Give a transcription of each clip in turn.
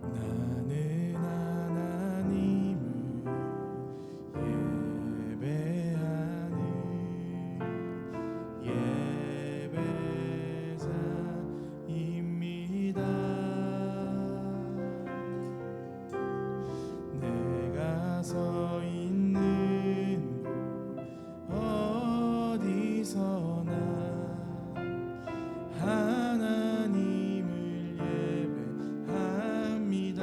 나는 하나님을 예배하는 예배자입니다. 내가 서 있는 곳 어디서나 하나님을 예배합니다.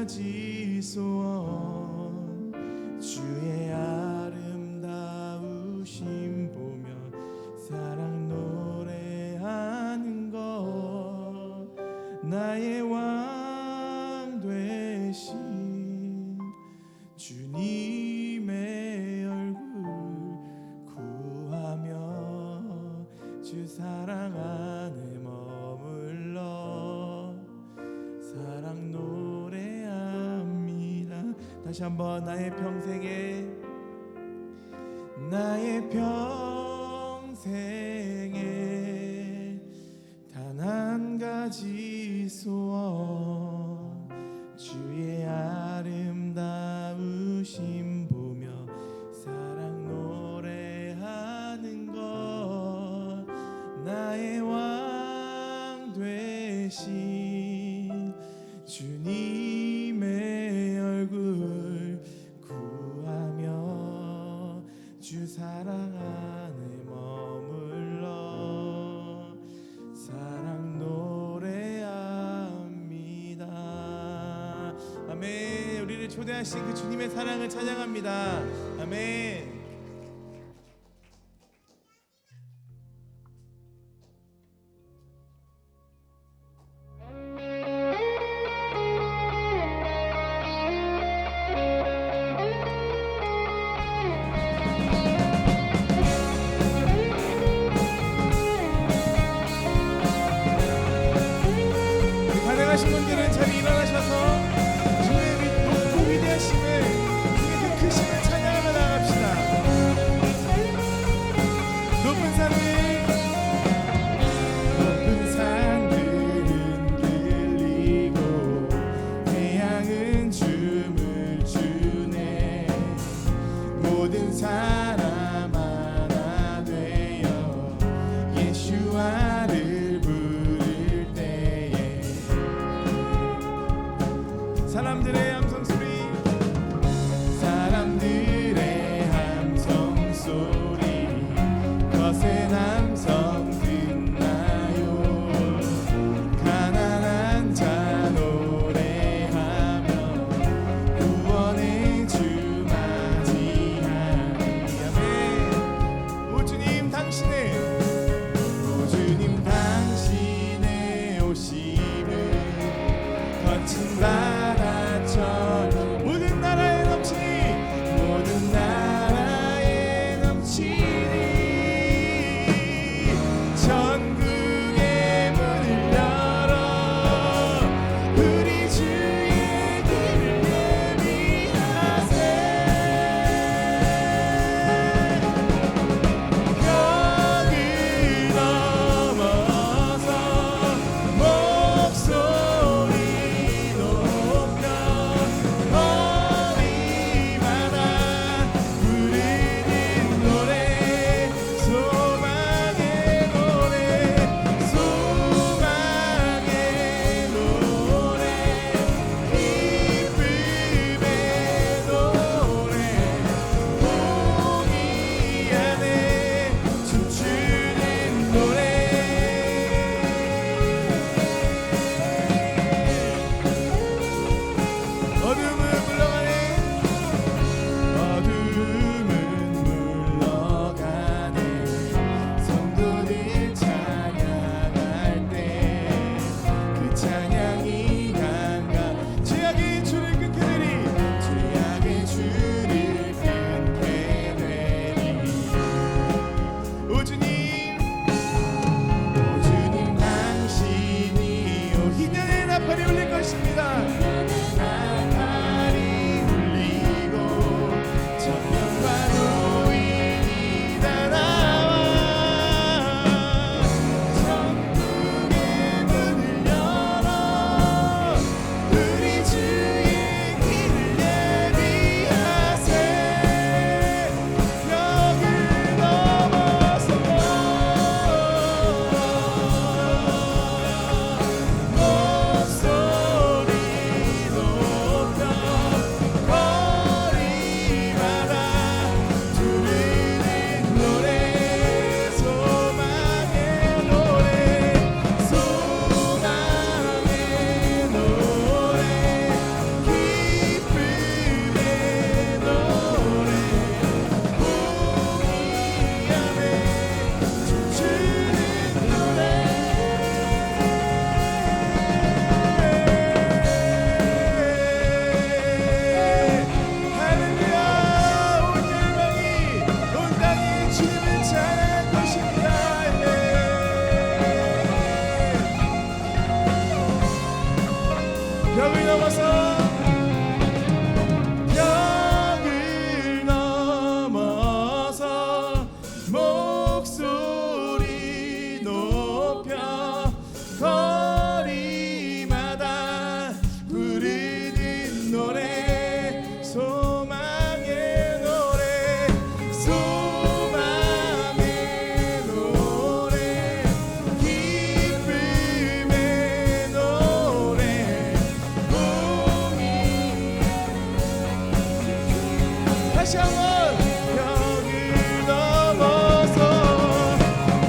가지 소원 주의 아름다우심 보며 사랑 노래하는 것 나의 왕 되신 주님의 얼굴 구하며 주 사랑 안에 머물러 사랑 노래합니다. 다시 한번 나의 평생에 단 한 가지 소원 주의 아름다우심 보며 사랑 노래하는 것 나의 왕 되신 주님의 얼굴 구하며 주 사랑 안에 머물러 사랑 노래합니다. 아멘. 우리를 초대하신 그 주님의 사랑을 찬양합니다. 아멘. 가능하신 분들은 자리 일어나셔서 주의 높고 위대하심을 주의 그 크심을 찬양하며 나아갑시다. 높은 산들은 들리고 태양은 춤을 추네 모든 사람 하나 되어 예수와를 사람들의 함성 소리 거센 함성 듣나요 가난한 자 노래하며 구원의 주 맞이하니 아멘. 오 주님 당신의 오심을 거친 바다처럼 모든 나라에 넘치니 천국의 문을 열어 우리 주의 길을 예비하세 벽을 넘어서 목소리 높여 머리마다 부르는 노래 소망의 노래 기쁨의 노래 공의 안에 춤추는 노래 어둠은 물러가네 성도들 찬양할 때 그 찬양이 강가 죄악의 줄을 끊게 되리 오 주님 당신이 희년의 나팔이 울릴 것입니다. 천년과 노인이 다 나와 천국의 문을 열어 우리 주의 길을 예비하세 벽을 넘어서 목소리 벽을 넘어서 벽을 넘어서 목소리 높여 거리마다 부르는 노래 소망의 노래 소망의 노래 기쁨의 노래 봄이 다시 한번 벽을 넘어서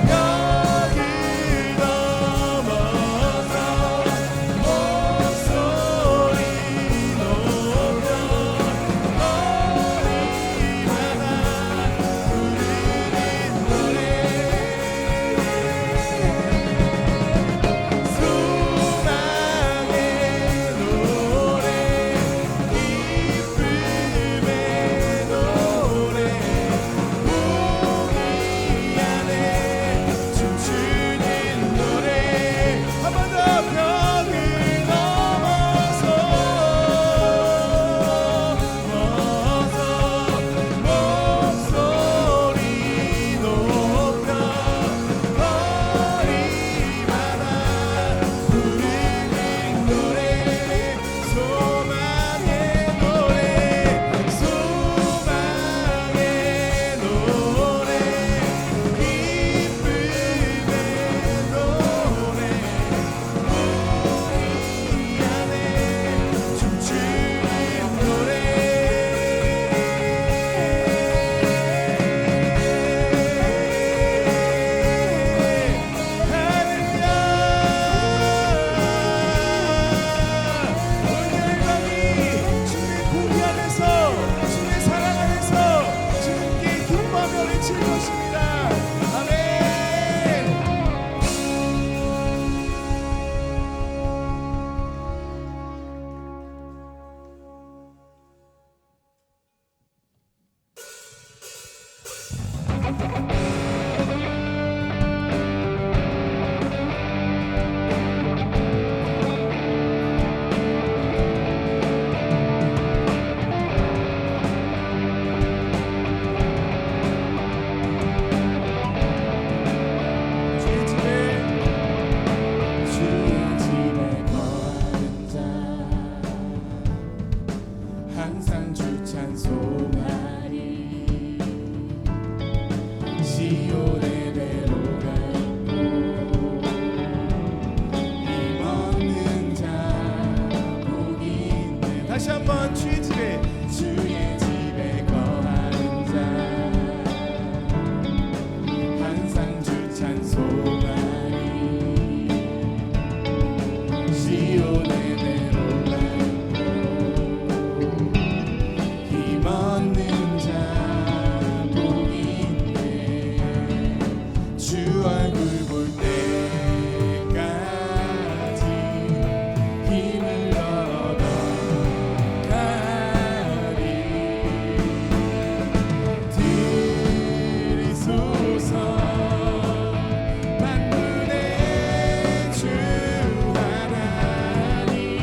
벽을 넘어서 목소리 높여 거리마다 부르는 노래 소망의 노래 기쁨의 노래 봄이 안에 춤추는 노래 한 번 더 벽을 넘어서 목소리 높여 거리마다 부르는 노래 소망의 노래 소망의 노래 기쁨의 노래 우리 안에 춤추는 노래 할렐루야 온 열방이 주님의 공의 안에서 주님의 사랑 안에서 주님께 기뻐하며 외칠 것입니다. 아멘. 주의 집에 거하는 자 항상 주 찬송하리 시온의 배로가 힘없는 자 복이 있네 다시 한번 주의 집에 거하는 자 항상 주 찬송하리 시온의 배로가 힘없는 자 복이 있네 주 얼굴 볼 때까지 힘을 얻어가리 들이소서 만군의 주 하나님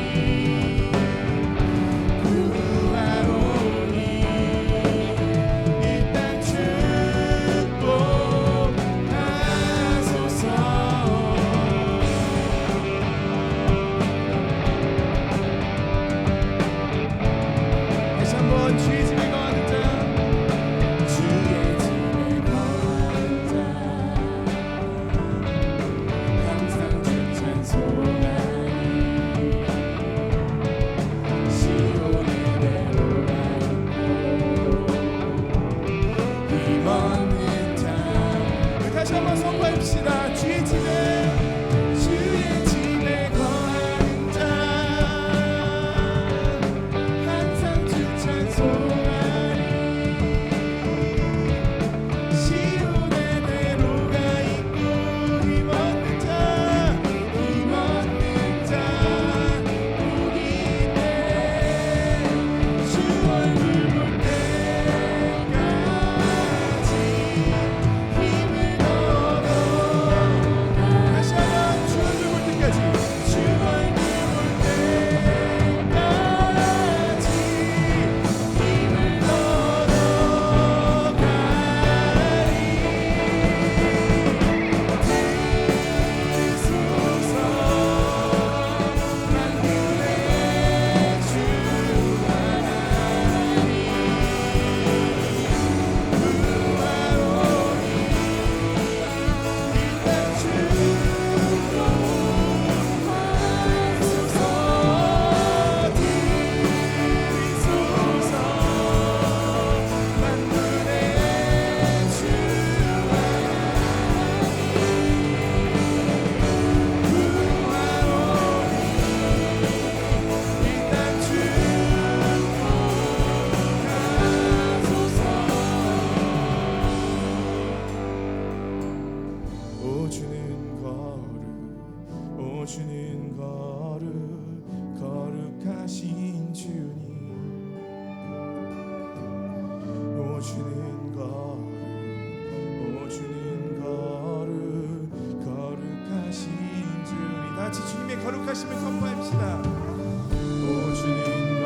약속하심을 선포합시다. 오 주님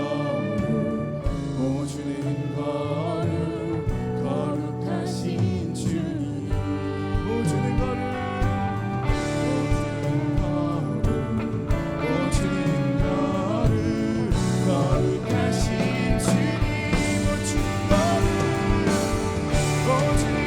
오 주님 거룩하신 주님 오 주님 거룩하신 주님 오 주님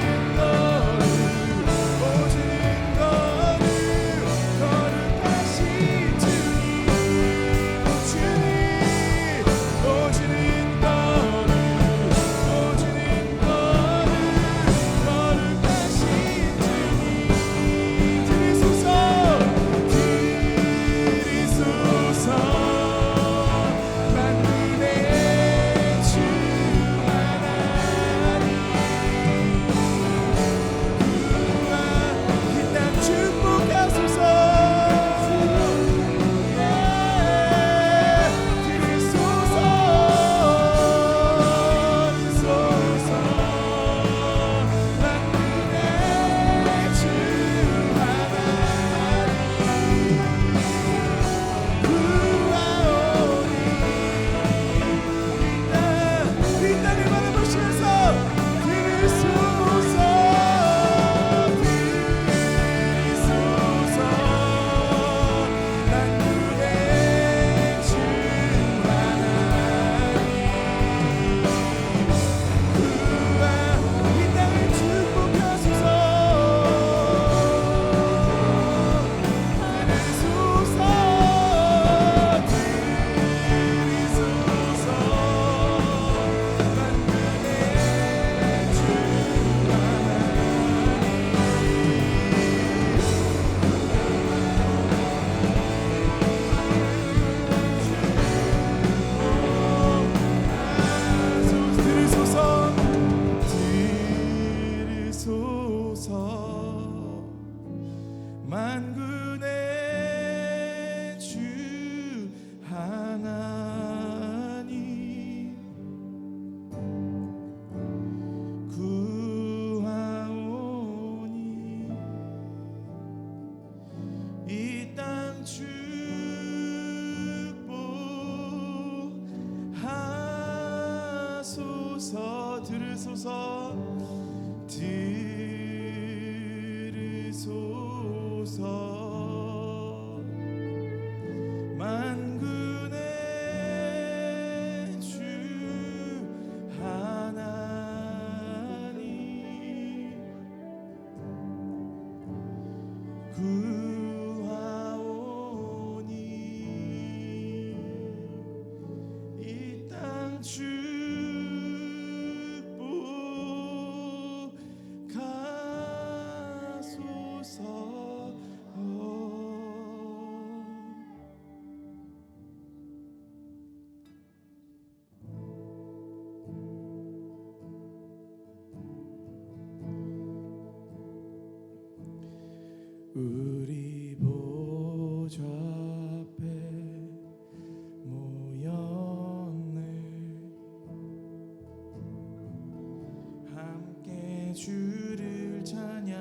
만군의 주 하나님 구하오니 이 땅 축복하소서 들으소서 만군의 주 하나님 구하오니 이 땅 우리 보좌 앞에 모였네 함께 주를 찬양하며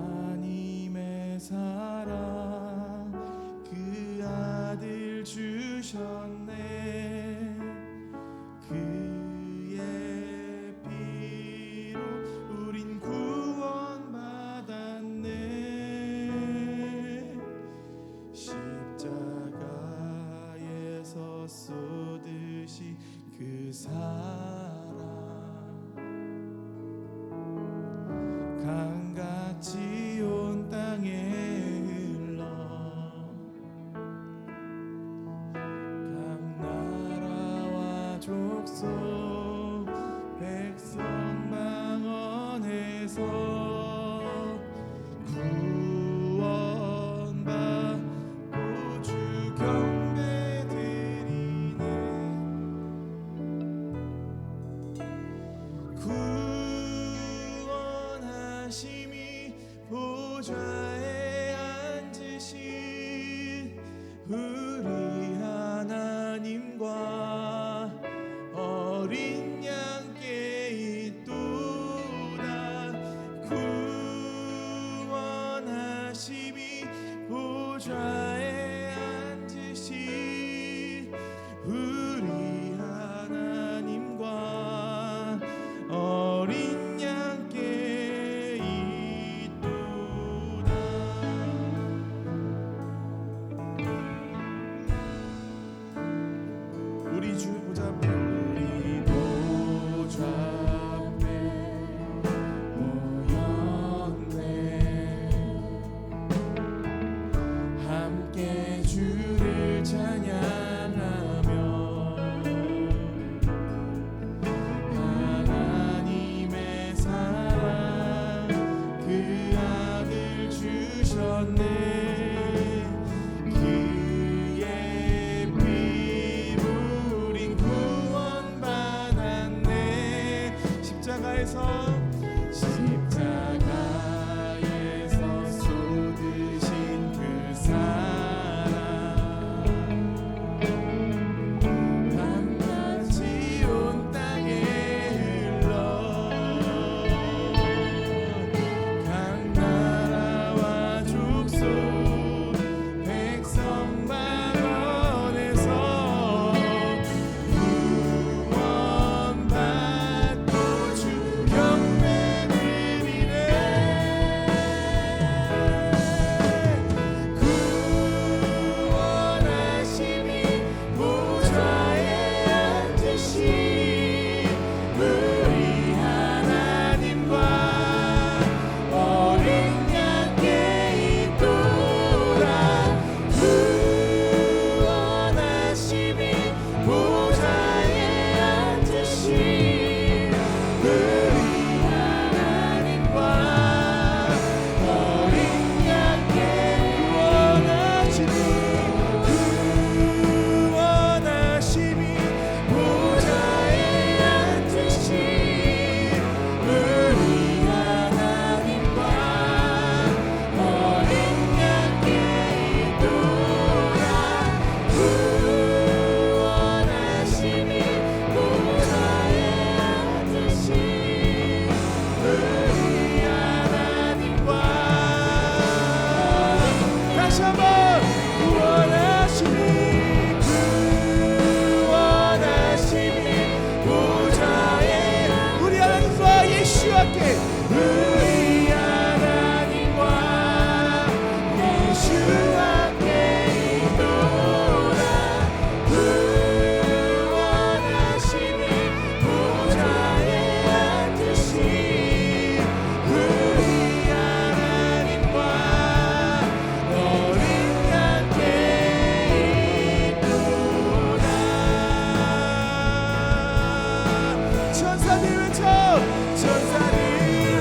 하나님의 사랑 그 아들 주셨네 쏟으시 그 사랑 강같이 온 땅에 흘러 각 나라와 족속 백성 망언에서 보좌에 앉으신 우리 하나님과 어린 양께 있도다 구원하시미 보좌에 앉으신 우리 하나님과 어린 양께 있도다. 우리 주 보좌 앞에 우리 보좌 앞에 모였네. 함께 주를 찬양하며 하나님의 사랑 그 아들 주셨네. 그의 피 우린 구원받았네. 십자가에서 쏟으신 그 사랑 밤낮이 온 땅에 흘러 각 나라와 족속 백성 방언에서 구원받고 주 경배 드리네. 구원하심이 보좌에 앉으신 우리 하나님과 어린 양께 있도다. 구원하심이 보좌에 앉으신 우리 하나님과 어린 양께 구원하심이 보좌에 앉으신 우리 하나님과 어린 양께 있도다. 구원하심이 보좌에 앉으신 우리 하나님과 다시 한번 구원하심이 보좌에 우리 하나님과 예수와께 우리 하나님과 예수와께 있도다. 구원하심이 보좌에 앉으신 우리 하나님과 어린 양께 있도다. 천사들 외쳐 천사들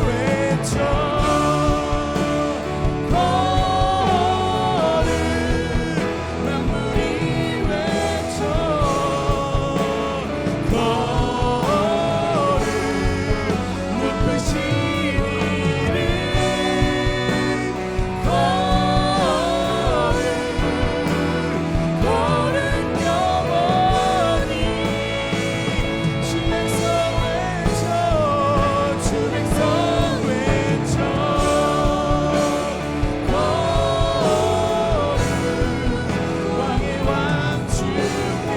외쳐 거룩 만물이 외쳐 거룩 높으신 이름 거룩 영원히 주 백성 외쳐 주 백성 외쳐 거룩 왕의 왕 주께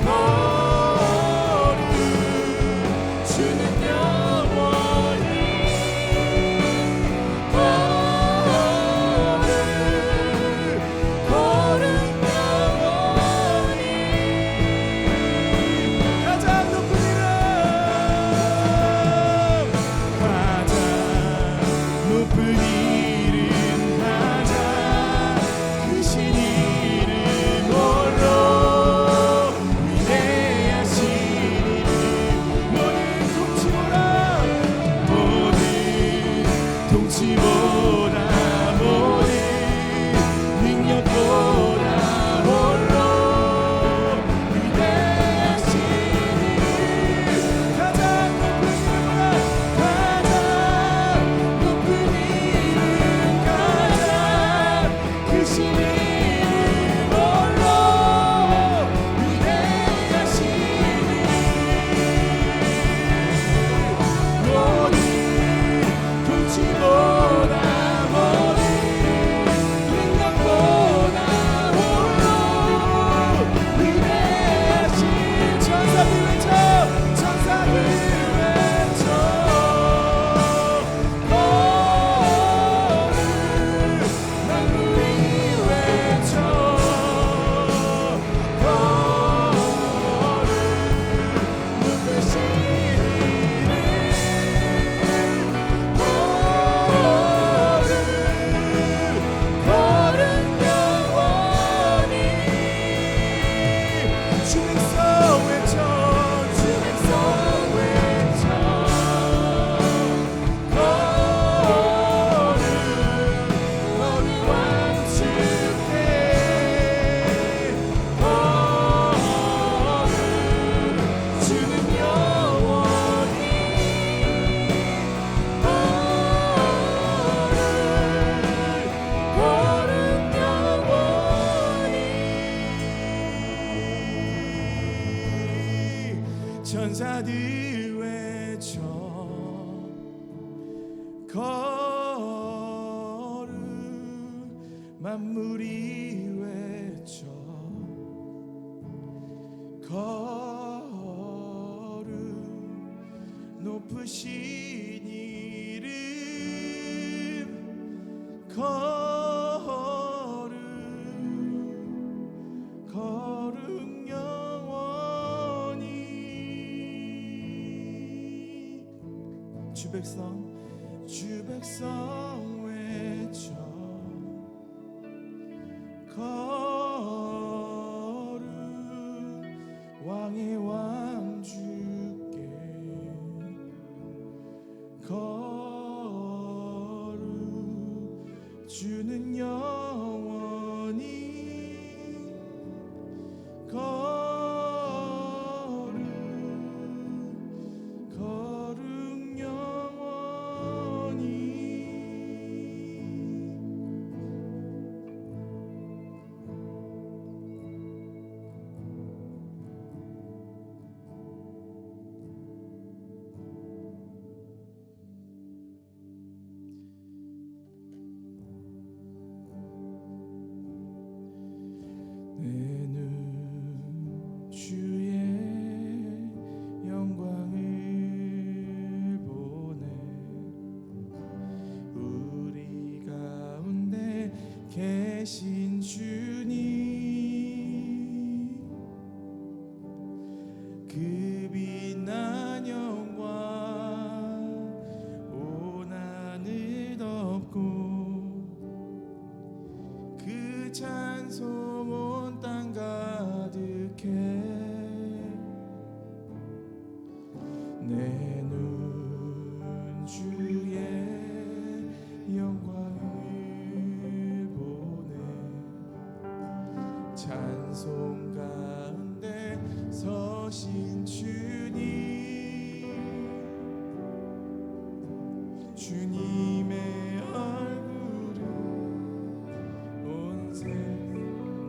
거룩 주는 영원히 거룩 영원히 가장 높은 이름 가장 높은 이름 가장 크신 이름 홀로 위대하신 이름 모든 통치보다 모든 통치보다 모든 능력보다 홀로 위대하신 이름 가장 높은 이름보다 가장 높은 이름 가장 크신 이름 홀로 위대하신 이름 모든 통치보다 자들 외쳐 거룩 만물이 외쳐 거룩 높으신 이름 거룩 거룩 영원히 주 백성 외쳐 거룩 왕의 왕 주께 거룩 주는 영원히 거룩 거룩 영원히 내 눈 주의 영광을 보네 우리 가운데 계신 주님 그 빛난 영광 온 하늘 덮고 그 찬송 온 땅 가득해 내 눈 주의 영광을 보네 찬송 가운데 서신 주님의 얼굴을 온 세상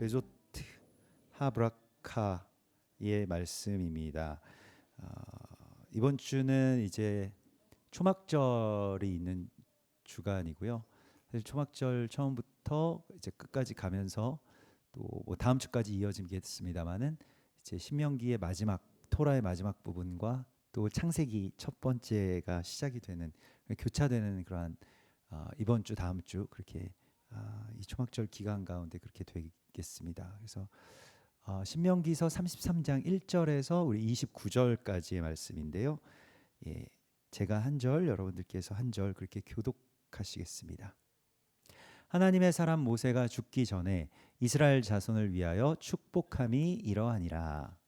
베조트 하브라카의 말씀입니다. 이번 주는 이제 초막절이 있는 주간이고요. 사실 초막절 처음부터 이제 끝까지 가면서 또 뭐 다음 주까지 이어지겠습니다만은 이제 신명기의 마지막 토라의 마지막 부분과 또 창세기 첫 번째가 시작이 되는 교차되는 그러한 이번 주 다음 주 그렇게 이 초막절 기간 가운데 그렇게 되겠습니다. 그래서 신명기서 33장 1절에서 우리 29절까지의 말씀인데요. 예, 제가 한 절, 여러분들께서 한 절 그렇게 교독하시겠습니다. 하나님의 사람 모세가 죽기 전에 이스라엘 자손을 위하여 축복함이 이러하니라.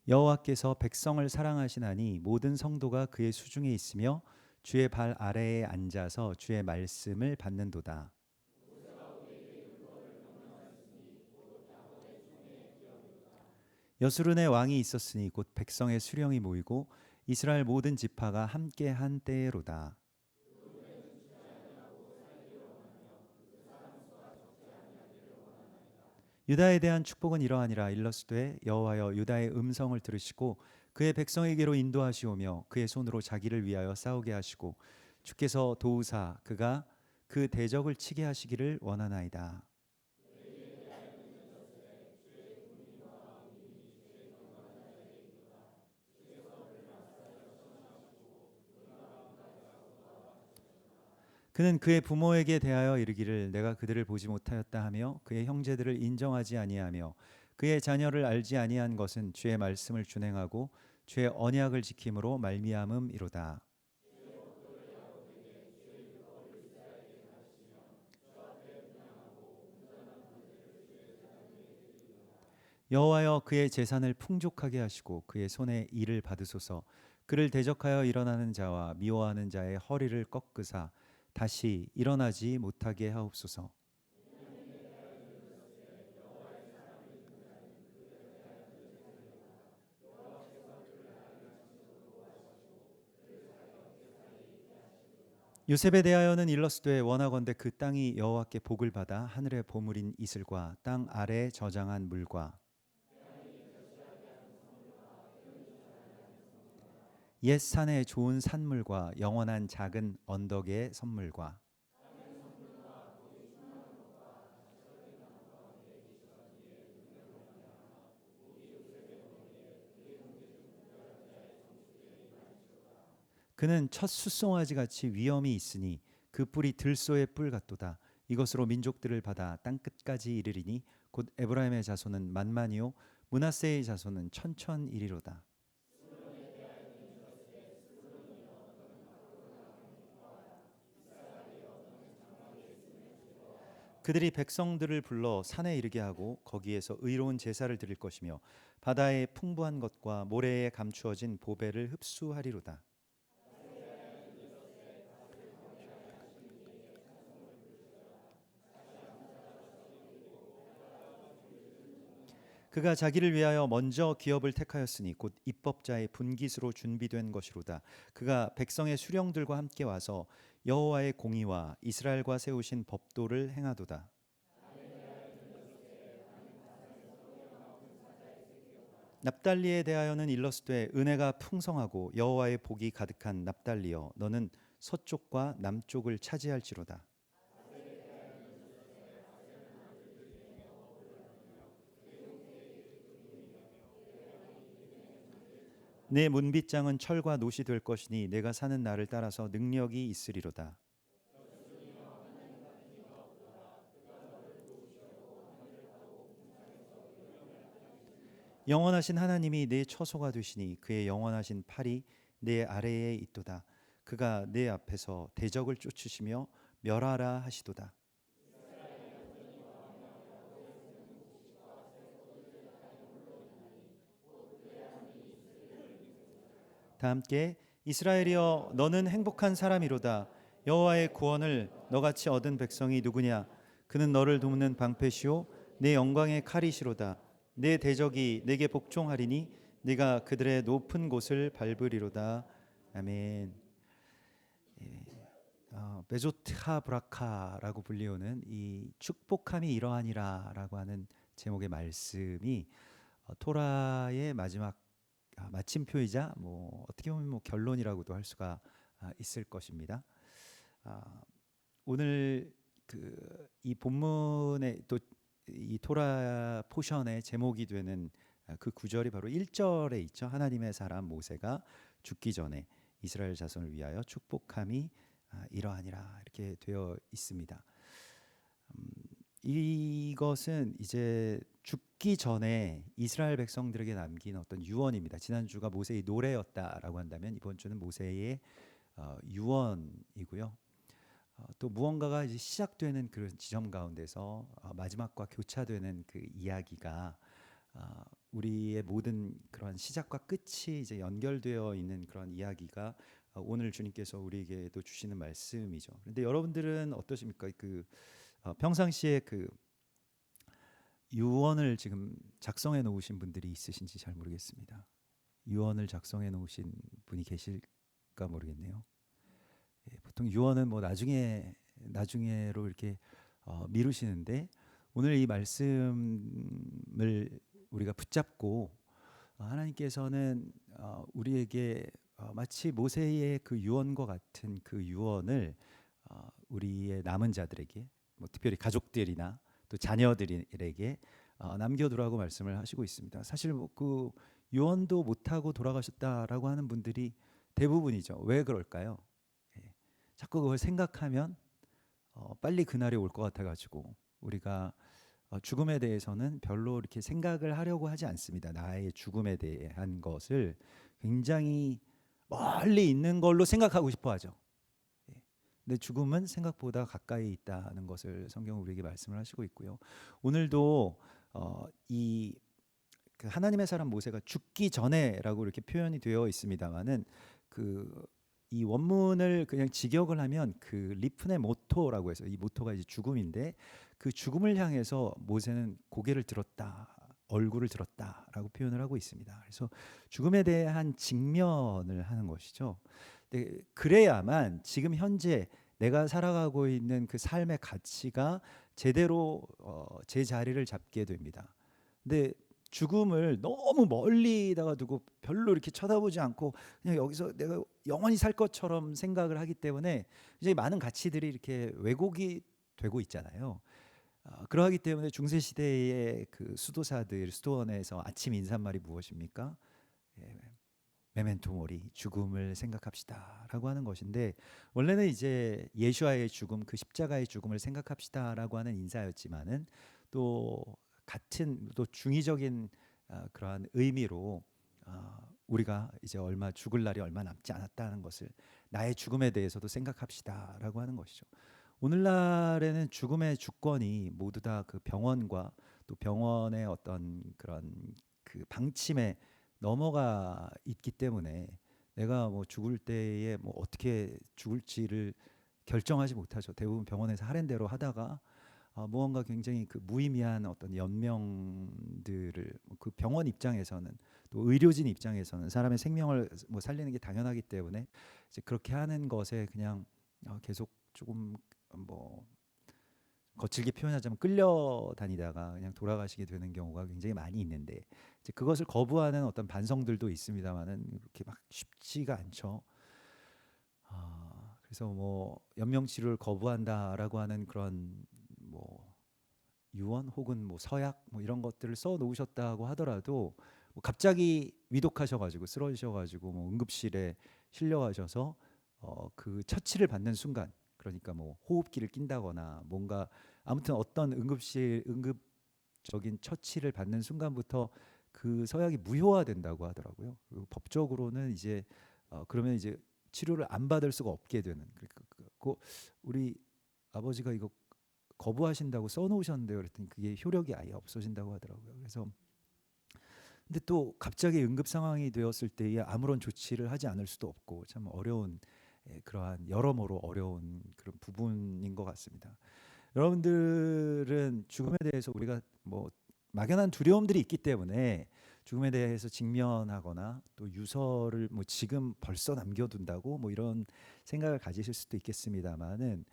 여호와께서 백성을 사랑하시나니 모든 성도가 그의 수중에 있으며 주의 발 아래에 앉아서 주의 말씀을 받는도다. 여수른의 왕이 있었으니 곧 백성의 수령이 모이고 이스라엘 모든 지파가 함께한 때로다. 유다에 대한 축복은 이러하니라. 일러스되 여호와여 유다의 음성을 들으시고 그의 백성에게로 인도하시오며 그의 손으로 자기를 위하여 싸우게 하시고 주께서 도우사 그가 그 대적을 치게 하시기를 원하나이다. 그는 그의 부모에게 대하여 이르기를 내가 그들을 보지 못하였다 하며 그의 형제들을 인정하지 아니하며 그의 자녀를 알지 아니한 것은 주의 말씀을 준행하고 주의 언약을 지킴으로 말미암음이로다. 여호와여 그의 재산을 풍족하게 하시고 그의 손에 일을 받으소서. 그를 대적하여 일어나는 자와 미워하는 자의 허리를 꺾으사 다시 일어나지 못하게 하옵소서. 요셉에 대하여는 일러스되 원하건대 그 땅이 여호와께 복을 받아 하늘의 보물인 이슬과 땅 아래에 저장한 물과 옛 산의 좋은 산물과 영원한 작은 언덕의 선물과 그는 첫 숫송아지 같이 위엄이 있으니 그 뿔이 들소의 뿔 같도다. 이것으로 민족들을 받아 땅 끝까지 이르리니 곧 에브라임의 자손은 만만이요 므낫세의 자손은 천천이리로다. 그들이 백성들을 불러 산에 이르게 하고 거기에서 의로운 제사를 드릴 것이며 바다의 풍부한 것과 모래에 감추어진 보배를 흡수하리로다. 그가 자기를 위하여 먼저 기업을 택하였으니 곧 입법자의 분깃으로 준비된 것이로다. 그가 백성의 수령들과 함께 와서 여호와의 공의와 이스라엘과 세우신 법도를 행하도다. 납달리에 대하여는 일러스되 은혜가 풍성하고 여호와의 복이 가득한 납달리여 너는 서쪽과 남쪽을 차지할지로다. 내 문빗장은 철과 노시 될 것이니 내가 사는 날을 따라서 능력이 있으리로다. 영원하신 하나님이 내 처소가 되시니 그의 영원하신 팔이 내 아래에 있도다. 그가 내 앞에서 대적을 쫓으시며 멸하라 하시도다. 다 함께 이스라엘이여 너는 행복한 사람이로다. 여호와의 구원을 너같이 얻은 백성이 누구냐. 그는 너를 돕는 방패시오 내 영광의 칼이시로다. 내 대적이 내게 복종하리니 네가 그들의 높은 곳을 밟으리로다. 아멘. 베조트하 브라카라고 불리우는 이 축복함이 이러하니라라고 하는 제목의 말씀이 토라의 마지막 마침표이자 뭐 어떻게 보면 뭐 결론이라고도 할 수가 있을 것입니다. 오늘 이 본문의 또 이 토라 포션의 제목이 되는 그 구절이 바로 1절에 있죠. 하나님의 사람 모세가 죽기 전에 이스라엘 자손을 위하여 축복함이 이러하니라 이렇게 되어 있습니다. 이것은 이제 죽기 전에 이스라엘 백성들에게 남긴 어떤 유언입니다. 지난주가 모세의 노래였다라고 한다면 이번 주는 모세의 유언이고요. 또 무언가가 이제 시작되는 그런 지점 가운데서 마지막과 교차되는 그 이야기가 우리의 모든 그런 시작과 끝이 이제 연결되어 있는 그런 이야기가 오늘 주님께서 우리에게도 주시는 말씀이죠. 그런데 여러분들은 어떠십니까? 평상시에 유언을 지금 작성해 놓으신 분들이 있으신지 잘 모르겠습니다. 유언을 작성해 놓으신 분이 계실까 모르겠네요. 보통 유언은 뭐 나중에로 이렇게 미루시는데 오늘 이 말씀을 우리가 붙잡고 하나님께서는 우리에게 마치 모세의 그 유언과 같은 그 유언을 우리의 남은 자들에게 뭐 특별히 가족들이나 또 자녀들에게 남겨두라고 말씀을 하시고 있습니다. 사실 그 유언도 못하고 돌아가셨다라고 하는 분들이 대부분이죠. 왜 그럴까요? 자꾸 그걸 생각하면 빨리 그날이 올 것 같아가지고 우리가 죽음에 대해서는 별로 이렇게 생각을 하려고 하지 않습니다. 나의 죽음에 대한 것을 굉장히 멀리 있는 걸로 생각하고 싶어하죠. 근데 죽음은 생각보다 가까이 있다는 것을 성경은 우리에게 말씀을 하시고 있고요. 오늘도 이 하나님의 사람 모세가 죽기 전에라고 이렇게 표현이 되어 있습니다만은 이 원문을 그냥 직역을 하면 그 리프네 모토라고 해서 이 모토가 이제 죽음인데 그 죽음을 향해서 모세는 고개를 들었다, 얼굴을 들었다라고 표현을 하고 있습니다. 그래서 죽음에 대한 직면을 하는 것이죠. 그래야만 지금 현재 내가 살아가고 있는 그 삶의 가치가 제대로 제 자리를 잡게 됩니다. 근데 죽음을 너무 멀리다가 두고 별로 이렇게 쳐다보지 않고 그냥 여기서 내가 영원히 살 것처럼 생각을 하기 때문에 이제 많은 가치들이 이렇게 왜곡이 되고 있잖아요. 그러하기 때문에 중세 시대의 그 수도사들 수도원에서 아침 인사말이 무엇입니까? 메멘토 모리, 죽음을 생각합시다라고 하는 것인데 원래는 이제 예수와의 죽음, 그 십자가의 죽음을 생각합시다라고 하는 인사였지만은 또 같은 또 중의적인 그러한 의미로 우리가 이제 얼마 죽을 날이 얼마 남지 않았다는 것을 나의 죽음에 대해서도 생각합시다라고 하는 것이죠. 오늘날에는 죽음의 주권이 모두 다 그 병원과 또 병원의 어떤 그런 그 방침에 넘어가 있기 때문에 내가 뭐 죽을 때에 뭐 어떻게 죽을지를 결정하지 못하죠. 대부분 병원에서 하는 대로 하다가 무언가 굉장히 그 무의미한 어떤 연명들을 그 병원 입장에서는 또 의료진 입장에서는 사람의 생명을 뭐 살리는 게 당연하기 때문에 이제 그렇게 하는 것에 그냥 계속 조금 뭐 거칠게 표현하자면 끌려다니다가 그냥 돌아가시게 되는 경우가 굉장히 많이 있는데 이제 그것을 거부하는 어떤 반성들도 있습니다만은 그렇게 막 쉽지가 않죠. 그래서 뭐 연명치료를 거부한다라고 하는 그런 뭐 유언 혹은 뭐 서약 뭐 이런 것들을 써 놓으셨다고 하더라도 뭐 갑자기 위독하셔가지고 쓰러지셔가지고 뭐 응급실에 실려가셔서 그 처치를 받는 순간 그러니까 뭐 호흡기를 낀다거나 뭔가 아무튼 어떤 응급적인 처치를 받는 순간부터 그 서약이 무효화된다고 하더라고요. 그리고 법적으로는 이제 그러면 이제 치료를 안 받을 수가 없게 되는. 그러니까 우리 아버지가 이거 거부하신다고 써놓으셨는데요. 그랬더니 그게 효력이 아예 없어진다고 하더라고요. 그래서 근데 또 갑자기 응급 상황이 되었을 때에 아무런 조치를 하지 않을 수도 없고 참 어려운 그러한 여러모로 어려운 그런 부분인 것 같습니다. 여러분들은 죽음에 대해서 우리가 뭐 막연한 두려움들이 있기 때문에 죽음에 대해서 직면하거나 또 유서를 뭐 지금 벌써 남겨둔다고 뭐 이런 생각을 가지실 수도 있겠습니다만은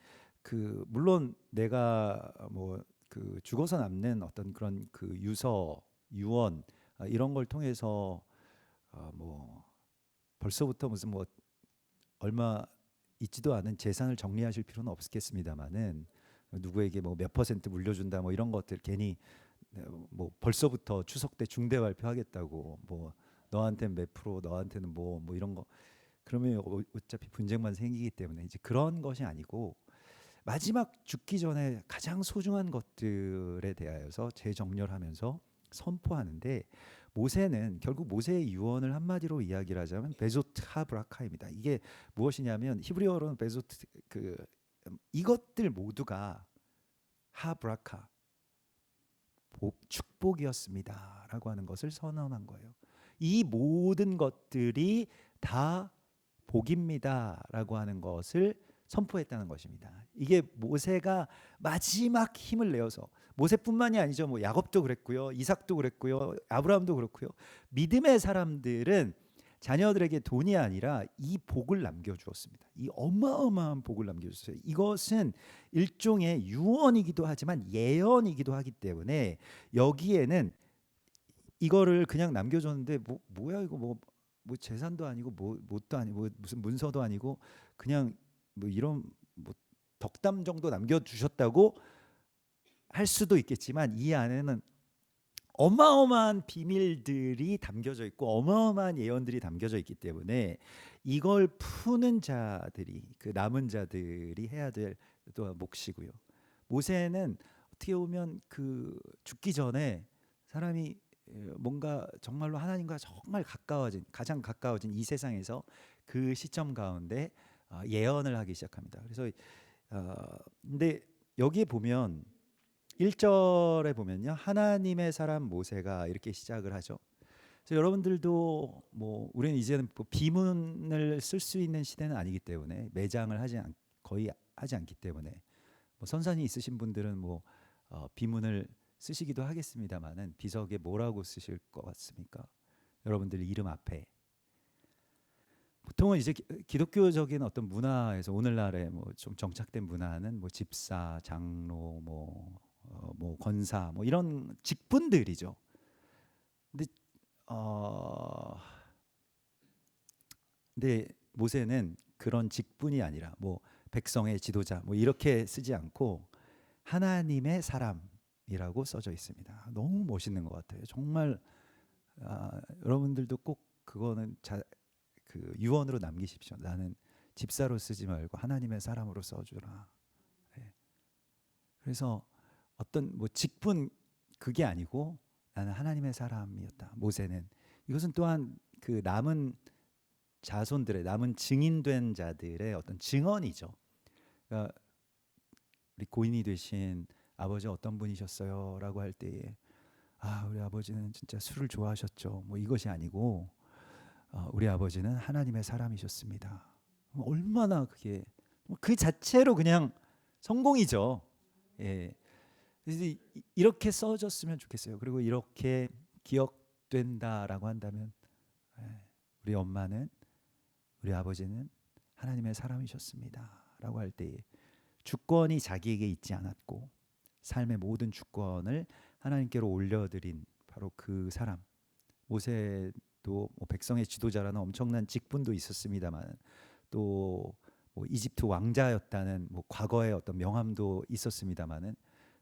그 물론 내가 뭐 그 죽어서 남는 어떤 그런 그 유서 유언 이런 걸 통해서 뭐 벌써부터 무슨 뭐 얼마 있지도 않은 재산을 정리하실 필요는 없겠습니다만은 누구에게 뭐 몇 퍼센트 물려준다 뭐 이런 것들 괜히 뭐 벌써부터 추석 때 중대 발표하겠다고 뭐 너한테는 몇 프로 너한테는 뭐 이런 거 그러면 어차피 분쟁만 생기기 때문에 이제 그런 것이 아니고 마지막 죽기 전에 가장 소중한 것들에 대하여서 재정렬하면서 선포하는데 모세는 결국 모세의 유언을 한마디로 이야기를 하자면 베조트 하브라카입니다. 이게 무엇이냐면 히브리어로는 베조트 그 이것들 모두가 하브라카 축복이었습니다라고 하는 것을 선언한 거예요. 이 모든 것들이 다 복입니다라고 하는 것을 선포했다는 것입니다. 이게 모세가 마지막 힘을 내어서 모세뿐만이 아니죠. 뭐 야곱도 그랬고요, 이삭도 그랬고요, 아브라함도 그렇고요. 믿음의 사람들은 자녀들에게 돈이 아니라 이 복을 남겨주었습니다. 이 어마어마한 복을 남겨주었어요. 이것은 일종의 유언이기도 하지만 예언이기도 하기 때문에 여기에는 이거를 그냥 남겨줬는데 뭐야 이거 뭐 재산도 아니고 뭐 뭣도 아니고 뭐 무슨 문서도 아니고 그냥 뭐 이런 뭐 덕담 정도 남겨주셨다고 할 수도 있겠지만 이 안에는 어마어마한 비밀들이 담겨져 있고 어마어마한 예언들이 담겨져 있기 때문에 이걸 푸는 자들이 그 남은 자들이 해야 될 또 몫이고요. 모세는 어떻게 보면 그 죽기 전에 사람이 뭔가 정말로 하나님과 정말 가까워진 가장 가까워진 이 세상에서 그 시점 가운데 예언을 하기 시작합니다. 그래서 근데 여기에 보면 1절에 보면요. 하나님의 사람 모세가 이렇게 시작을 하죠. 그래서 여러분들도 뭐 우리는 이제는 뭐 비문을 쓸 수 있는 시대는 아니기 때문에 매장을 거의 하지 않기 때문에 뭐 선산이 있으신 분들은 뭐 비문을 쓰시기도 하겠습니다만은 비석에 뭐라고 쓰실 것 같습니까? 여러분들 이름 앞에 보통은 이제 기독교적인 어떤 문화에서 오늘날의 뭐 좀 정착된 문화는 뭐 집사, 장로, 뭐 권사, 뭐 이런 직분들이죠. 근데 근데 모세는 그런 직분이 아니라 뭐 백성의 지도자 뭐 이렇게 쓰지 않고 하나님의 사람이라고 써져 있습니다. 너무 멋있는 것 같아요. 정말 여러분들도 꼭 그거는 그 유언으로 남기십시오. 나는 집사로 쓰지 말고 하나님의 사람으로 써주라. 네. 그래서 어떤 뭐 직분 그게 아니고 나는 하나님의 사람이었다. 모세는 이것은 또한 그 남은 자손들의 남은 증인된 자들의 어떤 증언이죠. 그러니까 우리 고인이 되신 아버지 어떤 분이셨어요라고 할 때에 우리 아버지는 진짜 술을 좋아하셨죠. 뭐 이것이 아니고 우리 아버지는 하나님의 사람이셨습니다. 얼마나 그게 그 자체로 그냥 성공이죠. 예. 그래서 이렇게 써졌으면 좋겠어요. 그리고 이렇게 기억된다라고 한다면 우리 엄마는 우리 아버지는 하나님의 사람이셨습니다라고 할 때에 주권이 자기에게 있지 않았고 삶의 모든 주권을 하나님께로 올려드린 바로 그 사람 모세도 뭐 백성의 지도자라는 엄청난 직분도 있었습니다만 또 뭐 이집트 왕자였다는 뭐 과거의 어떤 명함도 있었습니다만은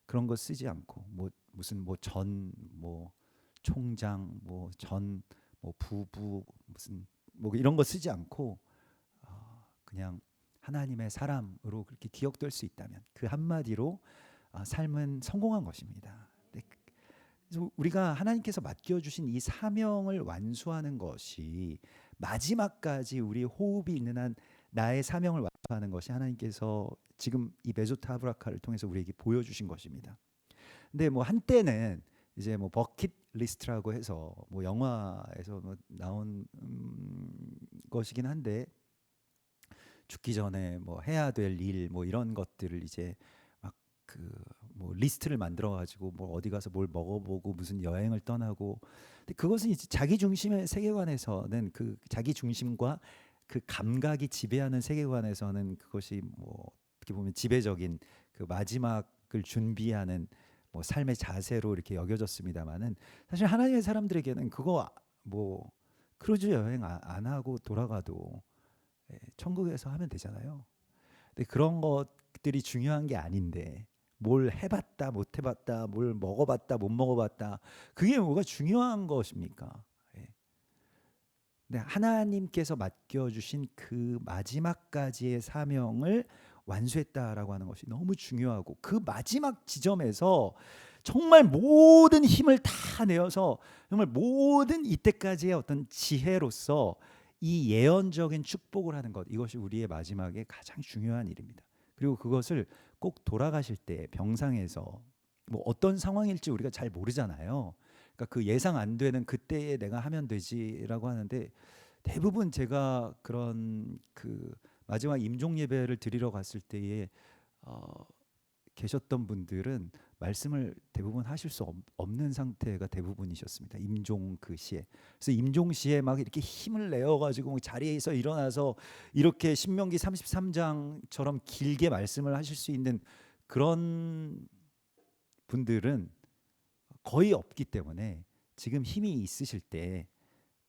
그런 거 쓰지 않고 뭐 무슨 뭐 전 뭐 총장 뭐 전 뭐 부부 무슨 뭐 이런 거 쓰지 않고 그냥 하나님의 사람으로 그렇게 기억될 수 있다면 그 한마디로 삶은 성공한 것입니다. 그래서 우리가 하나님께서 맡겨주신 이 사명을 완수하는 것이 마지막까지 우리 호흡이 있는 한 나의 사명을 완수하는 것이 하나님께서 지금 이 메소트 하브라카를 통해서 우리에게 보여주신 것입니다. 근데 뭐 한때는 이제 뭐 버킷 리스트라고 해서 뭐 영화에서 뭐 나온 것이긴 한데 죽기 전에 뭐 해야 될 일 뭐 이런 것들을 이제 막 그 뭐 리스트를 만들어 가지고 뭐 어디 가서 뭘 먹어보고 무슨 여행을 떠나고. 근데 그것은 이제 자기 중심의 세계관에서는 그 자기 중심과 그 감각이 지배하는 세계관에서는 그것이 뭐 어떻게 보면 지배적인 그 마지막을 준비하는 뭐 삶의 자세로 이렇게 여겨졌습니다만은, 사실 하나님의 사람들에게는 그거 뭐 크루즈 여행 안 하고 돌아가도 천국에서 하면 되잖아요. 근데 그런 것들이 중요한 게 아닌데, 뭘 해봤다 못 해봤다, 뭘 먹어봤다 못 먹어봤다, 그게 뭐가 중요한 것입니까? 예. 근데 하나님께서 맡겨주신 그 마지막까지의 사명을 완수했다라고 하는 것이 너무 중요하고, 그 마지막 지점에서 정말 모든 힘을 다 내어서 정말 모든 이때까지의 어떤 지혜로서 이 예언적인 축복을 하는 것, 이것이 우리의 마지막에 가장 중요한 일입니다. 그리고 그것을 꼭 돌아가실 때 병상에서 뭐 어떤 상황일지 우리가 잘 모르잖아요. 그러니까 그 예상 안 되는 그때에 내가 하면 되지라고 하는데, 대부분 제가 그런 그 마지막 임종 예배를 드리러 갔을 때에 계셨던 분들은 말씀을 대부분 하실 수 없는 상태가 대부분이셨습니다. 임종 그 시에. 그래서 임종 시에 막 이렇게 힘을 내어 가지고 자리에서 일어나서 이렇게 신명기 33장처럼 길게 말씀을 하실 수 있는 그런 분들은 거의 없기 때문에, 지금 힘이 있으실 때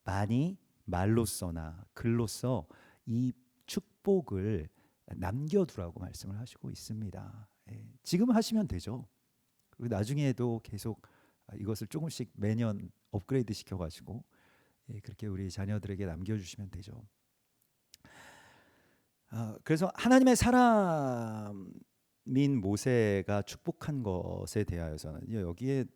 많이 말로써나 글로써 이 축복을 남겨두라고 말씀을 하시고 있습니다. 예, 지금 하시면 되죠. 그리고 나중에도 계속 이것을 조금씩 매년 업그레이드 시켜가지고 그렇게 우리 자녀들에게 남겨주시면 되죠. 그래서 하나님의 사람인 모세가 축복한 것에 대하여서는 여기에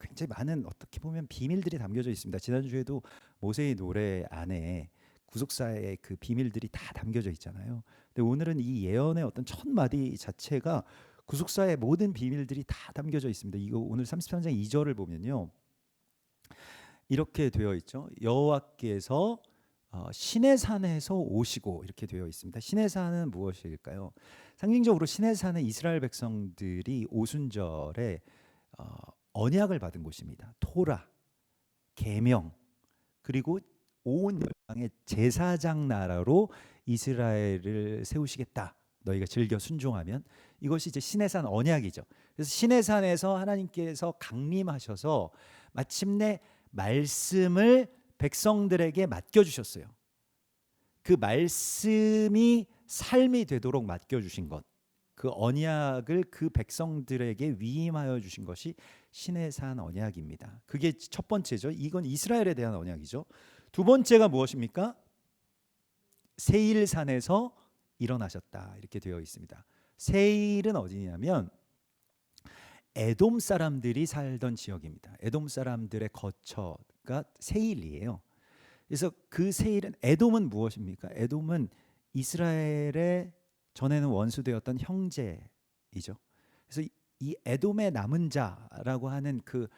굉장히 많은 어떻게 보면 비밀들이 담겨져 있습니다. 지난주에도 모세의 노래 안에 구속사의 그 비밀들이 다 담겨져 있잖아요. 근데 오늘은 이 예언의 어떤 첫 마디 자체가 구속사의 모든 비밀들이 다 담겨져 있습니다. 이거 오늘 33장 2절을 보면요, 이렇게 되어 있죠. 여호와께서 시내산에서 오시고, 이렇게 되어 있습니다. 시내산은 무엇일까요? 상징적으로 시내산은 이스라엘 백성들이 오순절에 언약을 받은 곳입니다. 토라, 계명, 그리고 온 열방의 제사장 나라로 이스라엘을 세우시겠다. 너희가 즐겨 순종하면. 이것이 이제 시내산 언약이죠. 그래서 시내산에서 하나님께서 강림하셔서 마침내 말씀을 백성들에게 맡겨주셨어요. 그 말씀이 삶이 되도록 맡겨주신 것, 그 언약을 그 백성들에게 위임하여 주신 것이 시내산 언약입니다. 그게 첫 번째죠. 이건 이스라엘에 대한 언약이죠. 두 번째가 무엇입니까? 세일산에서 일어나셨다, 이렇게 되어 있습니다. 세일은 어디냐면 에돔 사람들이 살던 지역입니다. 에돔 사람들의 거처가 세일이에요. 그래서 그 세일은, 에돔은 무엇입니까? 에돔은 이스라엘의 전에는 원수되었던 형제이죠. 그래서 이 에돔의 남은 자라고 하는 그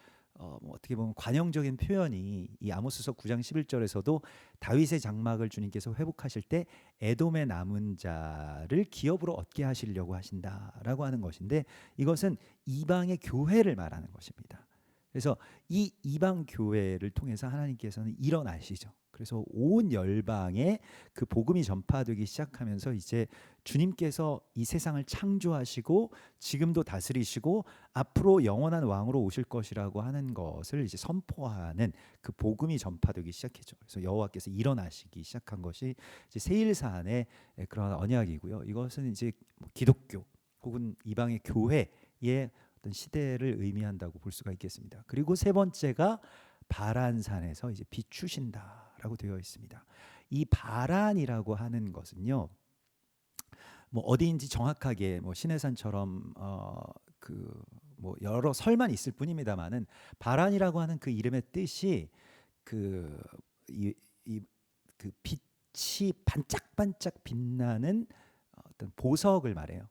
뭐 어떻게 보면 관용적인 표현이 이 아모스서 9장 11절에서도 다윗의 장막을 주님께서 회복하실 때 에돔의 남은 자를 기업으로 얻게 하시려고 하신다라고 하는 것인데, 이것은 이방의 교회를 말하는 것입니다. 그래서 이 이방 교회를 통해서 하나님께서는 일어나시죠. 그래서 온 열방에 그 복음이 전파되기 시작하면서 이제 주님께서 이 세상을 창조하시고 지금도 다스리시고 앞으로 영원한 왕으로 오실 것이라고 하는 것을 이제 선포하는 그 복음이 전파되기 시작했죠. 그래서 여호와께서 일어나시기 시작한 것이 이제 세일산의 그런 언약이고요. 이것은 이제 기독교 혹은 이방의 교회의 어떤 시대를 의미한다고 볼 수가 있겠습니다. 그리고 세 번째가 바란산에서 이제 비추신다라고 되어 있습니다. 이 바란이라고 하는 것은요, 뭐 어디인지 정확하게 뭐 시내산처럼 그 뭐 여러 설만 있을 뿐입니다만은, 바란이라고 하는 그 이름의 뜻이 그 빛이 반짝반짝 빛나는 어떤 보석을 말해요.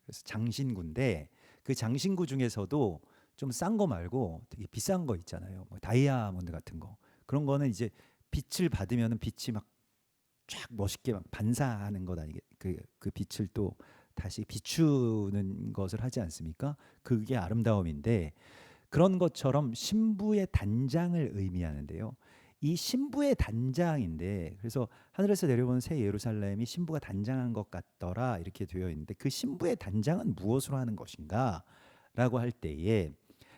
그래서 장신구인데, 그 장신구 중에서도 좀 싼 거 말고 되게 비싼 거 있잖아요. 뭐 다이아몬드 같은 거. 그런 거는 이제 빛을 받으면은 빛이 막 쫙 멋있게 막 반사하는 것 아니게, 그 빛을 또 다시 비추는 것을 하지 않습니까? 그게 아름다움인데 그런 것처럼 신부의 단장을 의미하는데요. 이 신부의 단장인데 그래서 하늘에서 내려오는 새 예루살렘이 신부가 단장한 것 같더라 이렇게 되어 있는데 그 신부의 단장은 무엇으로 하는 것인가? 라고 할 때에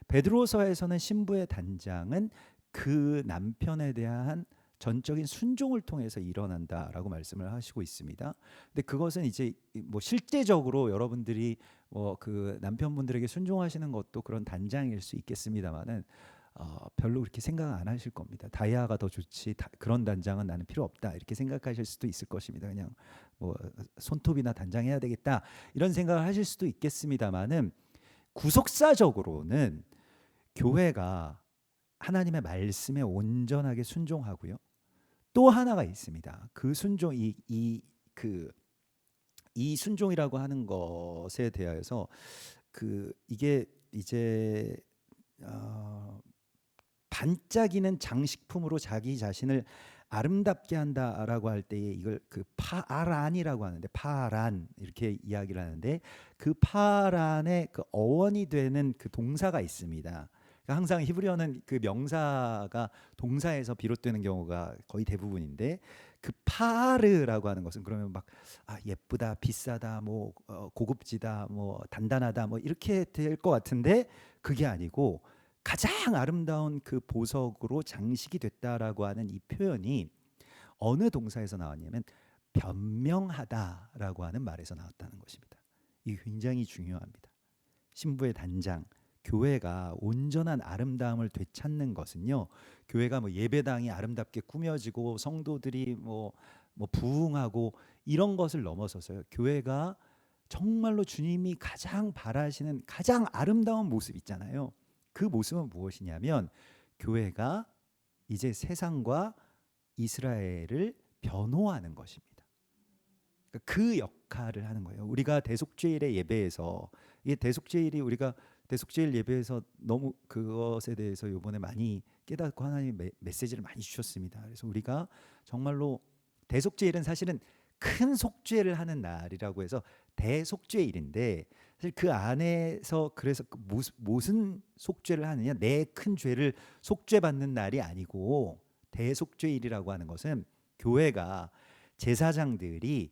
베드로서에서는 신부의 단장은 그 남편에 대한 전적인 순종을 통해서 일어난다라고 말씀을 하시고 있습니다. 근데 그것은 이제 뭐 실제적으로 여러분들이 뭐 그 남편분들에게 순종하시는 것도 그런 단장일 수 있겠습니다만은 별로 그렇게 생각 안 하실 겁니다. 다이아가 더 좋지 그런 단장은 나는 필요 없다 이렇게 생각하실 수도 있을 것입니다. 그냥 뭐 손톱이나 단장해야 되겠다 이런 생각을 하실 수도 있겠습니다만은 구속사적으로는 교회가 하나님의 말씀에 온전하게 순종하고요. 또 하나가 있습니다. 그 순종 이 순종이라고 하는 것에 대하여서 이게 이제 반짝이는 장식품으로 자기 자신을 아름답게 한다라고 할 때에 이걸 그 파란이라고 하는데 파란 이렇게 이야기를 하는데 그 파란의 그 어원이 되는 그 동사가 있습니다. 그러니까 항상 히브리어는 그 명사가 동사에서 비롯되는 경우가 거의 대부분인데 그 파르라고 하는 것은 그러면 막 예쁘다, 비싸다, 뭐 고급지다, 뭐 단단하다, 뭐 이렇게 될 것 같은데 그게 아니고 가장 아름다운 그 보석으로 장식이 됐다라고 하는 이 표현이 어느 동사에서 나왔냐면 변명하다라고 하는 말에서 나왔다는 것입니다. 이게 굉장히 중요합니다. 신부의 단장, 교회가 온전한 아름다움을 되찾는 것은요. 교회가 뭐 예배당이 아름답게 꾸며지고 성도들이 뭐 부흥하고 이런 것을 넘어서서요. 교회가 정말로 주님이 가장 바라시는 가장 아름다운 모습 있잖아요. 그 모습은 무엇이냐면 교회가 이제 세상과 이스라엘을 변호하는 것입니다. 그 역할을 하는 거예요. 우리가 대속죄일의 예배에서 이게 대속죄일이 우리가 대속죄일 예배에서 너무 그것에 대해서 이번에 많이 깨닫고 하나님 메시지를 많이 주셨습니다. 그래서 우리가 정말로 대속죄일은 사실은 큰 속죄를 하는 날이라고 해서 대속죄일인데 사실 그 안에서 그래서 무슨 속죄를 하느냐 내 큰 죄를 속죄받는 날이 아니고 대속죄일이라고 하는 것은 교회가 제사장들이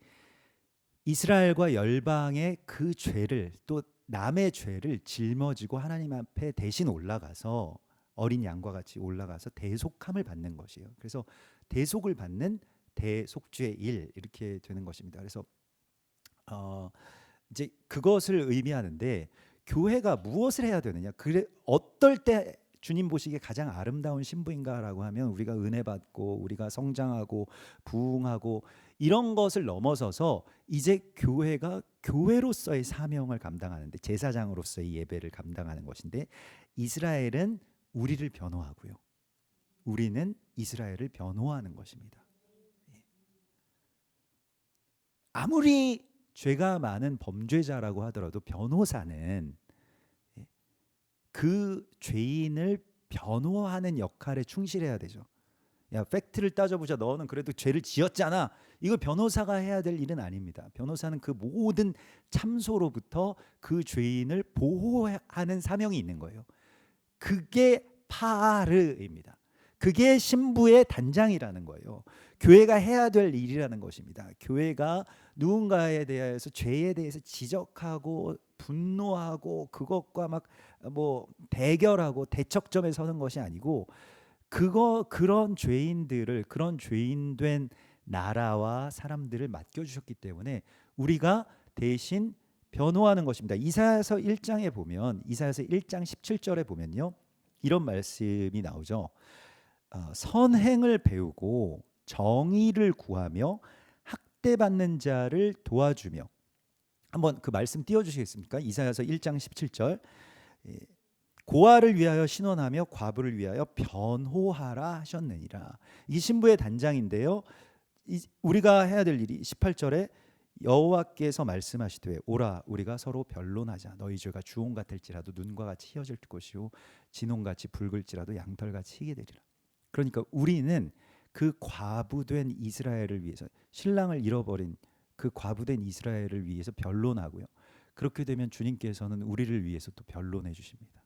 이스라엘과 열방의 그 죄를 또 남의 죄를 짊어지고 하나님 앞에 대신 올라가서 어린 양과 같이 올라가서 대속함을 받는 것이에요. 그래서 대속을 받는 대속죄일 이렇게 되는 것입니다. 그래서 이제 그것을 의미하는데 교회가 무엇을 해야 되느냐? 그래 어떨 때 주님 보시기에 가장 아름다운 신부인가라고 하면 우리가 은혜 받고 우리가 성장하고 부흥하고 이런 것을 넘어서서 이제 교회가 교회로서의 사명을 감당하는데 제사장으로서의 예배를 감당하는 것인데 이스라엘은 우리를 변호하고요. 우리는 이스라엘을 변호하는 것입니다. 아무리 죄가 많은 범죄자라고 하더라도 변호사는 그 죄인을 변호하는 역할에 충실해야 되죠. 야, 팩트를 따져보자. 너는 그래도 죄를 지었잖아. 이거 변호사가 해야 될 일은 아닙니다. 변호사는 그 모든 참소로부터 그 죄인을 보호하는 사명이 있는 거예요. 그게 파르입니다. 그게 신부의 단장이라는 거예요. 교회가 해야 될 일이라는 것입니다. 교회가 누군가에 대해서 죄에 대해서 지적하고 분노하고 그것과 막 뭐 대결하고 대척점에 서는 것이 아니고 그런 죄인들을 그런 죄인된 나라와 사람들을 맡겨주셨기 때문에 우리가 대신 변호하는 것입니다. 이사야서 1장에 보면 이사야서 1장 17절에 보면요 이런 말씀이 나오죠. 선행을 배우고 정의를 구하며 학대받는 자를 도와주며 한번 그 말씀 띄워주시겠습니까? 이사야서 1장 17절 고아를 위하여 신원하며 과부를 위하여 변호하라 하셨느니라. 이 신부의 단장인데요. 우리가 해야 될 일이 18절에 여호와께서 말씀하시되 오라 우리가 서로 변론하자. 너희 죄가 주홍 같을지라도 눈과 같이 희어질 것이요 진홍같이 붉을지라도 양털같이 희게 되리라. 그러니까 우리는 그 과부된 이스라엘을 위해서 신랑을 잃어버린 그 과부된 이스라엘을 위해서 변론하고요. 그렇게 되면 주님께서는 우리를 위해서 또 변론해 주십니다.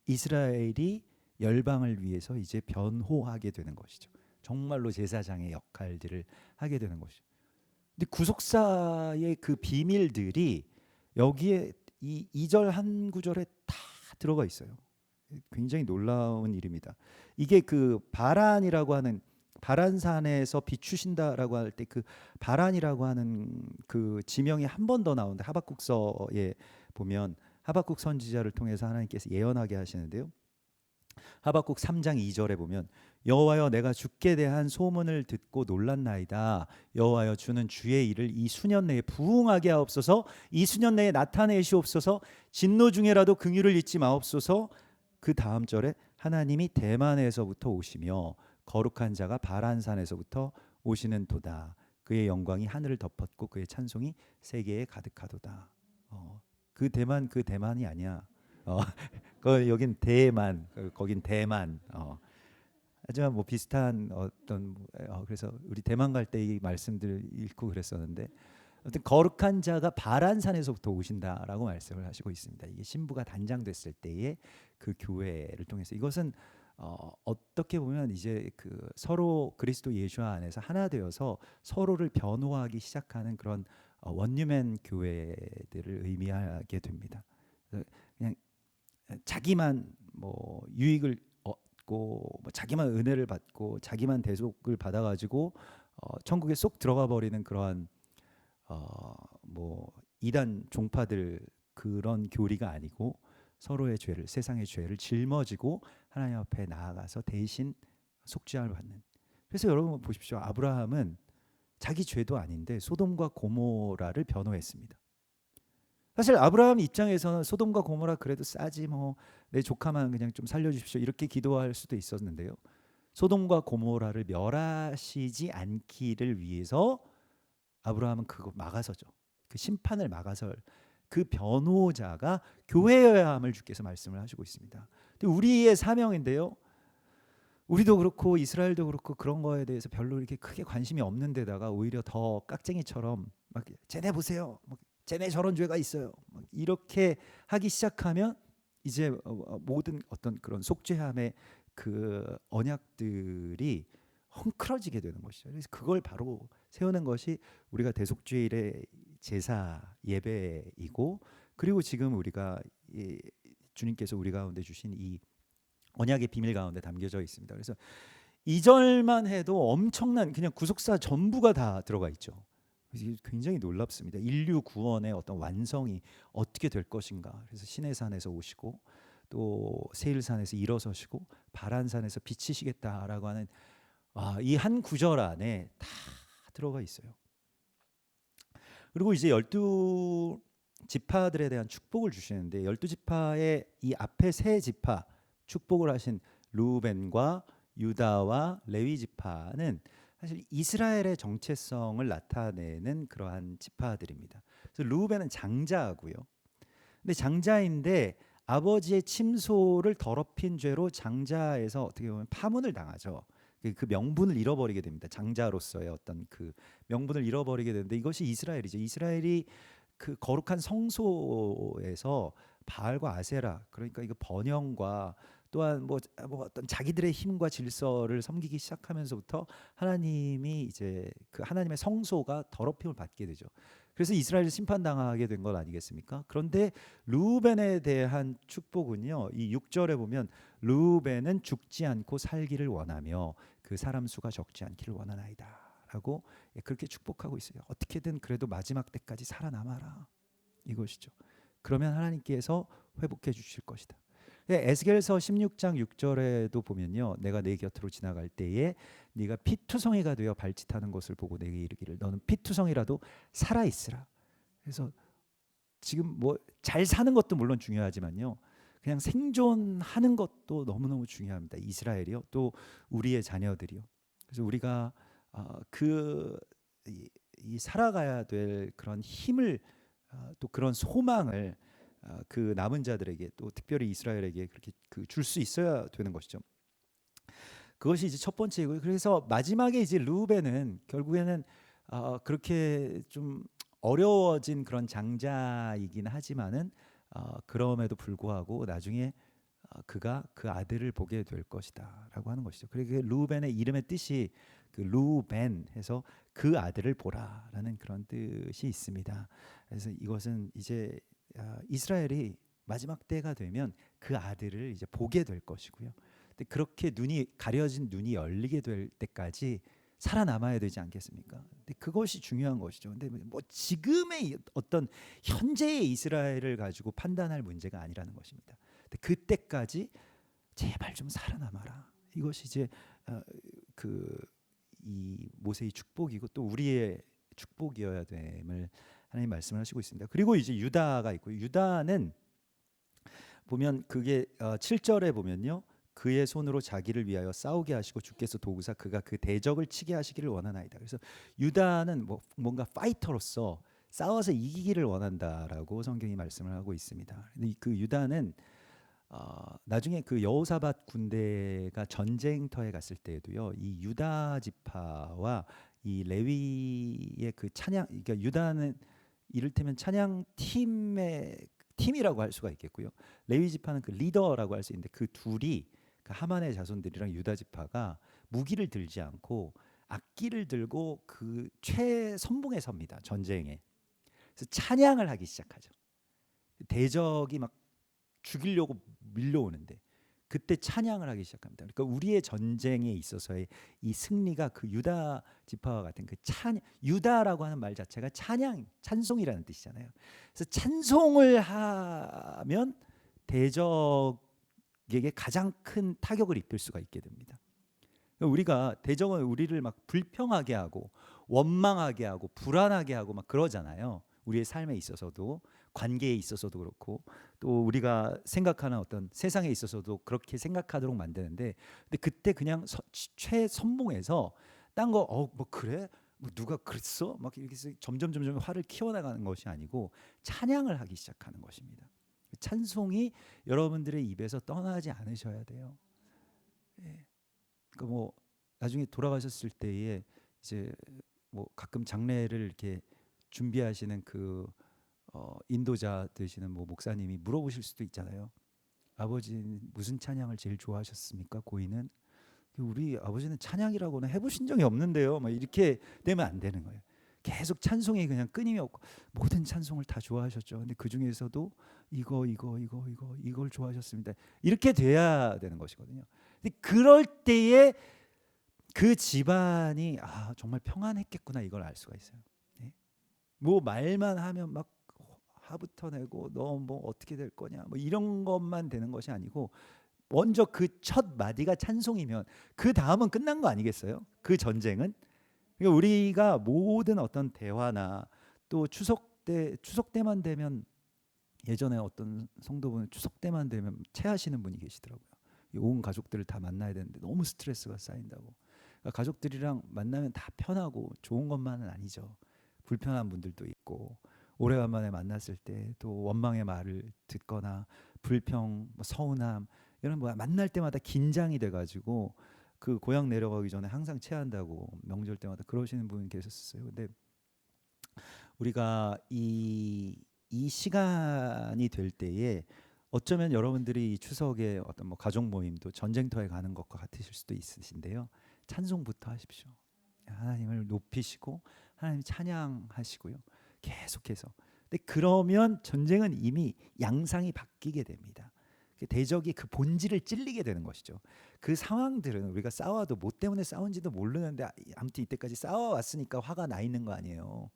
이스라엘이 열방을 위해서 이제 변호하게 되는 것이죠. 정말로 제사장의 역할들을 하게 되는 것이죠. 근데 구속사의 그 비밀들이 여기에 이 2절 한 구절에 다 들어가 있어요. 굉장히 놀라운 일입니다. 이게 그 바란이라고 하는 바란산에서 비추신다라고 할 때 그 바란이라고 하는 그 지명이 한 번 더 나오는데 하박국서에 보면 하박국 선지자를 통해서 하나님께서 예언하게 하시는데요. 하박국 3장 2절에 보면 여호와여 내가 주께 대한 소문을 듣고 놀랐나이다. 여호와여 주는 주의 일을 이 수년 내에 부응하게 하옵소서. 이 수년 내에 나타내시옵소서. 진노 중에라도 긍휼을 잊지 마옵소서. 그 다음 절에 하나님이 대만에서부터 오시며 거룩한 자가 바란산에서부터 오시는 도다. 그의 영광이 하늘을 덮었고 그의 찬송이 세계에 가득하도다. 그 대만이 아니야. 여긴 대만, 거긴 대만. 하지만 뭐 비슷한 어떤 그래서 우리 대만 갈 때 이 말씀들 읽고 그랬었는데 어떤 거룩한 자가 바란산에서부터 오신다라고 말씀을 하시고 있습니다. 이게 신부가 단장됐을 때의 그 교회를 통해서 이것은 어떻게 보면 이제 그 서로 그리스도 예수 안에서 하나 되어서 서로를 변호하기 시작하는 그런 원유맨 교회들을 의미하게 됩니다. 그냥 자기만 뭐 유익을 얻고 뭐 자기만 은혜를 받고 자기만 대속을 받아가지고 천국에 쏙 들어가 버리는 그러한 뭐 이단 종파들 그런 교리가 아니고 서로의 죄를 세상의 죄를 짊어지고 하나님 앞에 나아가서 대신 속죄함을 받는. 그래서 여러분 보십시오. 아브라함은 자기 죄도 아닌데 소돔과 고모라를 변호했습니다. 사실 아브라함 입장에서는 소돔과 고모라 그래도 싸지 뭐 내 조카만 그냥 좀 살려주십시오 이렇게 기도할 수도 있었는데요. 소돔과 고모라를 멸하시지 않기를 위해서 아브라함은 그거 막아서죠. 그 심판을 막아설 그 변호자가 교회여야 함을 주께서 말씀을 하시고 있습니다. 우리의 사명인데요. 우리도 그렇고 이스라엘도 그렇고 그런 거에 대해서 별로 이렇게 크게 관심이 없는 데다가 오히려 더 깍쟁이처럼 막 쟤네 보세요. 쟤네 저런 죄가 있어요. 이렇게 하기 시작하면 이제 모든 어떤 그런 속죄함의 그 언약들이 헝클어지게 되는 것이죠. 그래서 그걸 바로 세우는 것이 우리가 대속죄일의 제사 예배이고 그리고 지금 우리가 주님께서 우리 가운데 주신 이 언약의 비밀 가운데 담겨져 있습니다. 그래서 2절만 해도 엄청난 그냥 구속사 전부가 다 들어가 있죠. 굉장히 놀랍습니다. 인류 구원의 어떤 완성이 어떻게 될 것인가. 그래서 시내산에서 오시고 또 세일산에서 일어서시고 바란산에서 비치시겠다라고 하는 이 한 구절 안에 다 들어가 있어요. 그리고 이제 12지파들에 대한 축복을 주시는데 12지파의 이 앞에 세 지파 축복을 하신 루벤과 유다와 레위 지파는 사실 이스라엘의 정체성을 나타내는 그러한 지파들입니다. 그래서 루벤은 장자고요. 근데 장자인데 아버지의 침소를 더럽힌 죄로 장자에서 어떻게 보면 파문을 당하죠. 그 명분을 잃어버리게 됩니다. 장자로서의 어떤 그 명분을 잃어버리게 되는데 이것이 이스라엘이죠. 이스라엘이 그 거룩한 성소에서 바알과 아세라 그러니까 이거 번영과 또한 뭐 어떤 자기들의 힘과 질서를 섬기기 시작하면서부터 하나님이 이제 그 하나님의 성소가 더럽힘을 받게 되죠. 그래서 이스라엘이 심판당하게 된 것 아니겠습니까? 그런데 루벤에 대한 축복은요. 이 6절에 보면 루벤은 죽지 않고 살기를 원하며 그 사람 수가 적지 않기를 원하나이다 라고 그렇게 축복하고 있어요. 어떻게든 그래도 마지막 때까지 살아남아라 이것이죠. 그러면 하나님께서 회복해 주실 것이다. 에스겔서 16장 6절에도 보면요. 내가 내 곁으로 지나갈 때에 네가 피투성이가 되어 발짓하는 것을 보고 내게 이르기를 너는 피투성이라도 살아 있으라. 그래서 지금 뭐 잘 사는 것도 물론 중요하지만요. 그냥 생존하는 것도 너무너무 중요합니다. 이스라엘이요. 또 우리의 자녀들이요. 그래서 우리가 이 살아가야 될 그런 힘을 또 그런 소망을 그 남은 자들에게 또 특별히 이스라엘에게 그렇게 줄 수 있어야 되는 것이죠. 그것이 이제 첫 번째이고요. 그래서 마지막에 이제 루벤은 결국에는 그렇게 좀 어려워진 그런 장자이긴 하지만은 그럼에도 불구하고 나중에 그가 그 아들을 보게 될 것이다라고 하는 것이죠. 그리고 루벤의 이름의 뜻이 그 루벤 해서 그 아들을 보라라는 그런 뜻이 있습니다. 그래서 이것은 이제 이스라엘이 마지막 때가 되면 그 아들을 이제 보게 될 것이고요. 근데 그렇게 눈이 가려진 눈이 열리게 될 때까지 살아남아야 되지 않겠습니까? 근데 그것이 중요한 것이죠. 근데 뭐 지금의 어떤 현재의 이스라엘을 가지고 판단할 문제가 아니라는 것입니다. 근데 그때까지 제발 좀 살아남아라. 이것이 이제 이 모세의 축복이고 또 우리의 축복이어야 됨을 하나님 말씀을 하시고 있습니다. 그리고 이제 유다가 있고 유다는 보면 그게 7절에 보면요. 그의 손으로 자기를 위하여 싸우게 하시고 주께서 도구사 그가 그 대적을 치게 하시기를 원하나이다. 그래서 유다는 뭔가 파이터로서 싸워서 이기기를 원한다라고 성경이 말씀을 하고 있습니다. 근데 그 유다는 나중에 그 여호사밧 군대가 전쟁터에 갔을 때에도요. 이 유다 지파와 이 레위의 그 찬양, 그러니까 유다는 이를테면 찬양 팀이라고 할 수가 있겠고요. 레위 지파는 그 리더라고 할 수 있는데 그 둘이 그 하만의 자손들이랑 유다 지파가 무기를 들지 않고 악기를 들고 그 최선봉에 섭니다. 전쟁에. 그래서 찬양을 하기 시작하죠. 대적이 막 죽이려고 밀려오는데 그때 찬양을 하기 시작합니다. 그러니까 우리의 전쟁에 있어서의 이 승리가 그 유다 지파와 같은 그 유다라고 하는 말 자체가 찬송이라는 뜻이잖아요. 그래서 찬송을 하면 대적에게 가장 큰 타격을 입힐 수가 있게 됩니다. 우리가 대적은 우리를 막 불평하게 하고 원망하게 하고 불안하게 하고 막 그러잖아요. 우리의 삶에 있어서도 관계에 있어서도 그렇고 또 우리가 생각하는 어떤 세상에 있어서도 그렇게 생각하도록 만드는데 근데 그때 그냥 최선봉에서 딴 거 뭐 그래? 뭐 누가 그랬어? 막 이렇게 점점 화를 키워나가는 것이 아니고 찬양을 하기 시작하는 것입니다. 찬송이 여러분들의 입에서 떠나지 않으셔야 돼요. 예. 그러니까 뭐 나중에 돌아가셨을 때에 이제 뭐 가끔 장례를 이렇게 준비하시는 그 인도자 되시는 뭐 목사님이 물어보실 수도 있잖아요. 아버지 무슨 찬양을 제일 좋아하셨습니까? 고인은 우리 아버지는 찬양이라고는 해보신 적이 없는데요. 막 이렇게 되면 안 되는 거예요. 계속 찬송이 그냥 끊임이 없고 모든 찬송을 다 좋아하셨죠. 근데 그 중에서도 이걸 좋아하셨습니다. 이렇게 돼야 되는 것이거든요. 근데 그럴 때에 그 집안이 정말 평안했겠구나 이걸 알 수가 있어요. 네? 뭐 말만 하면 막 화부터 내고 너 뭐 어떻게 될 거냐 뭐 이런 것만 되는 것이 아니고 먼저 그 첫 마디가 찬송이면 그 다음은 끝난 거 아니겠어요? 그 전쟁은 그러니까 우리가 모든 어떤 대화나 또 추석 때만 되면 예전에 어떤 성도분은 추석 때만 되면 체하시는 분이 계시더라고요. 온 가족들을 다 만나야 되는데 너무 스트레스가 쌓인다고. 그러니까 가족들이랑 만나면 다 편하고 좋은 것만은 아니죠. 불편한 분들도 있고 오래간만에 만났을 때 또 원망의 말을 듣거나 불평, 뭐 서운함 이런 만날 때마다 긴장이 돼가지고 그 고향 내려가기 전에 항상 체한다고 명절 때마다 그러시는 분이 계셨어요. 근데 우리가 이 시간이 될 때에 어쩌면 여러분들이 이 추석에 어떤 뭐 가족 모임도 전쟁터에 가는 것과 같으실 수도 있으신데요. 찬송부터 하십시오. 하나님을 높이시고 하나님 찬양하시고요. 계속해서. 근데 그러면 전쟁은 이미 양상이 바뀌게 됩니다. 대적이 그 본질을 찔리게 되는 것이죠. 그 상황들은 우리가 싸워도 뭐 때문에 싸운지도 모르는데 아무튼 이때까지 싸워왔으니까 화가 나 있는 거 아니에요.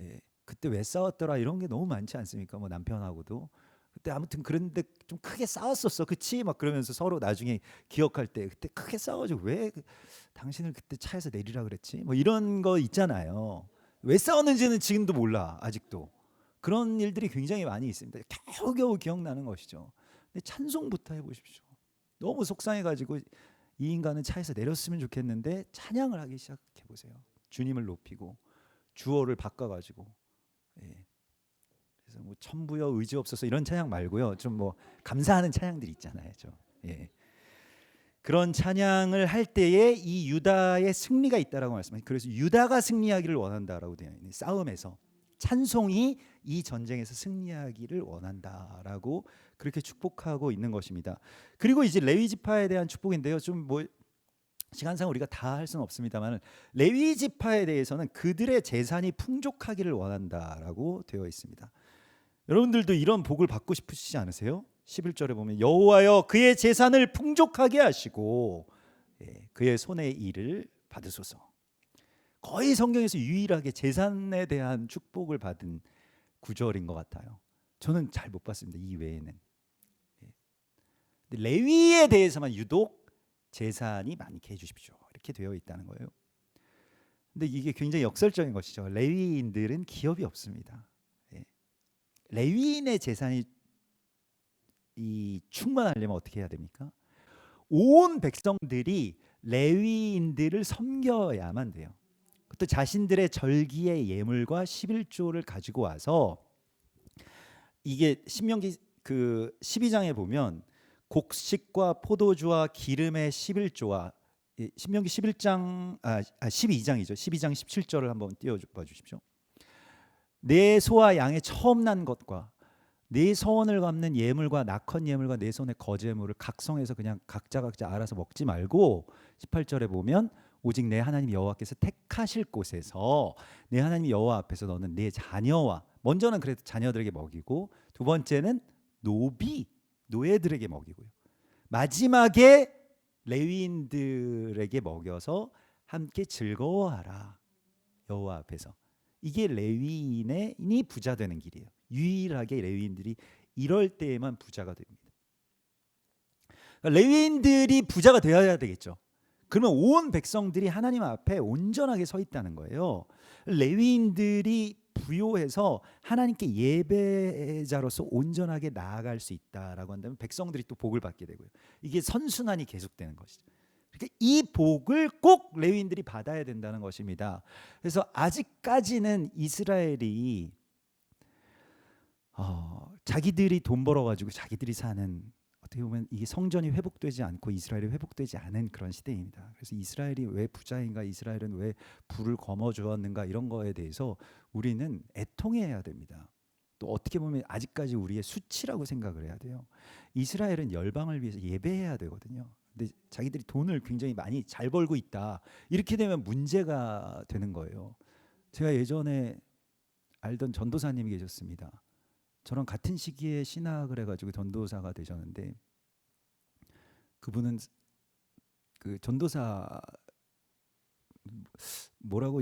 예, 그때 왜 싸웠더라 이런 게 너무 많지 않습니까? 뭐 남편하고도 그때 아무튼 그런데 좀 크게 싸웠었어, 그치? 막 그러면서 서로 나중에 기억할 때 그때 크게 싸워가지고 왜 당신을 그때 차에서 내리라 그랬지? 뭐 이런 거 있잖아요. 왜 싸웠는지는 지금도 몰라 아직도. 그런 일들이 굉장히 많이 있습니다. 겨우겨우 기억나는 것이죠. 근데 찬송부터 해보십시오. 너무 속상해가지고 이 인간은 차에서 내렸으면 좋겠는데 찬양을 하기 시작해 보세요. 주님을 높이고 주어를 바꿔가지고. 예. 그래서 뭐 천부여 의지 없어서 이런 찬양 말고요. 좀 뭐 감사하는 찬양들이 있잖아요. 좀. 예. 그런 찬양을 할 때에 이 유다의 승리가 있다라고 말씀하셨어요. 그래서 유다가 승리하기를 원한다라고 되어 있는 싸움에서 찬송이 이 전쟁에서 승리하기를 원한다라고 그렇게 축복하고 있는 것입니다. 그리고 이제 레위 지파에 대한 축복인데요. 좀 뭐 시간상 우리가 다 할 수는 없습니다만 레위 지파에 대해서는 그들의 재산이 풍족하기를 원한다라고 되어 있습니다. 여러분들도 이런 복을 받고 싶으시지 않으세요? 11절에 보면 여호와여 그의 재산을 풍족하게 하시고 그의 손의 일을 받으소서. 거의 성경에서 유일하게 재산에 대한 축복을 받은 구절인 것 같아요. 저는 잘 못 봤습니다. 이 외에는. 근데 레위에 대해서만 유독 재산이 많게 해주십시오. 이렇게 되어 있다는 거예요. 근데 이게 굉장히 역설적인 것이죠. 레위인들은 기업이 없습니다. 레위인의 재산이 충만하려면 어떻게 해야 됩니까? 온 백성들이 레위인들을 섬겨야만 돼요. 또 자신들의 절기의 예물과 11조를 가지고 와서 이게 신명기 그 12장에 보면 곡식과 포도주와 기름의 11조와 신명기 11장 12장이죠. 12장 17절을 한번 띄워봐 주십시오. 내 소와 양의 처음 난 것과 내 서원을 갚는 예물과 낙헌 예물과 내 손의 거제물을 각성해서 그냥 각자 알아서 먹지 말고 18절에 보면 오직 내 하나님 여호와께서 택하실 곳에서 내 하나님 여호와 앞에서 너는 내 자녀와 먼저는 그래도 자녀들에게 먹이고 두 번째는 노예들에게 먹이고요. 마지막에 레위인들에게 먹여서 함께 즐거워하라. 여호와 앞에서. 이게 레위인이 부자 되는 길이에요. 유일하게 레위인들이 이럴 때에만 부자가 됩니다. 그러니까 레위인들이 부자가 되어야 되겠죠. 그러면 온 백성들이 하나님 앞에 온전하게 서 있다는 거예요. 레위인들이 부요해서 하나님께 예배자로서 온전하게 나아갈 수 있다라고 한다면 백성들이 또 복을 받게 되고요. 이게 선순환이 계속되는 것이죠. 그러니까 이 복을 꼭 레위인들이 받아야 된다는 것입니다. 그래서 아직까지는 이스라엘이 자기들이 돈 벌어가지고 자기들이 사는 어떻게 보면 이게 성전이 회복되지 않고 이스라엘이 회복되지 않은 그런 시대입니다. 그래서 이스라엘이 왜 부자인가, 이스라엘은 왜 부를 거머쥐었는가 이런 거에 대해서 우리는 애통해야 됩니다. 또 어떻게 보면 아직까지 우리의 수치라고 생각을 해야 돼요. 이스라엘은 열방을 위해서 예배해야 되거든요. 근데 자기들이 돈을 굉장히 많이 잘 벌고 있다. 이렇게 되면 문제가 되는 거예요. 제가 예전에 알던 전도사님이 계셨습니다. 저랑 같은 시기에 신학을 해가지고 전도사가 되셨는데 그분은 그 전도사 뭐라고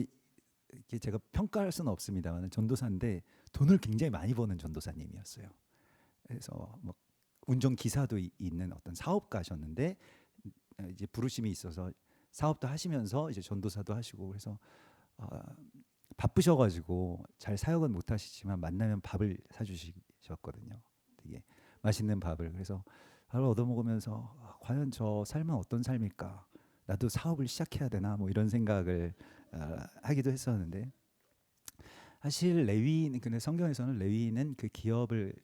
이렇게 제가 평가할 수는 없습니다만 전도사인데 돈을 굉장히 많이 버는 전도사님이었어요. 그래서 막 운전 기사도 있는 어떤 사업가셨는데 이제 부르심이 있어서 사업도 하시면서 이제 전도사도 하시고 그래서 바쁘셔가지고 잘 사역은 못 하시지만 만나면 밥을 사주셨거든요. 되게 맛있는 밥을. 그래서 밥을 얻어먹으면서 과연 저 삶은 어떤 삶일까? 나도 사업을 시작해야 되나? 뭐 이런 생각을 하기도 했었는데 사실 레위인 근데 성경에서는 레위인은 그 기업을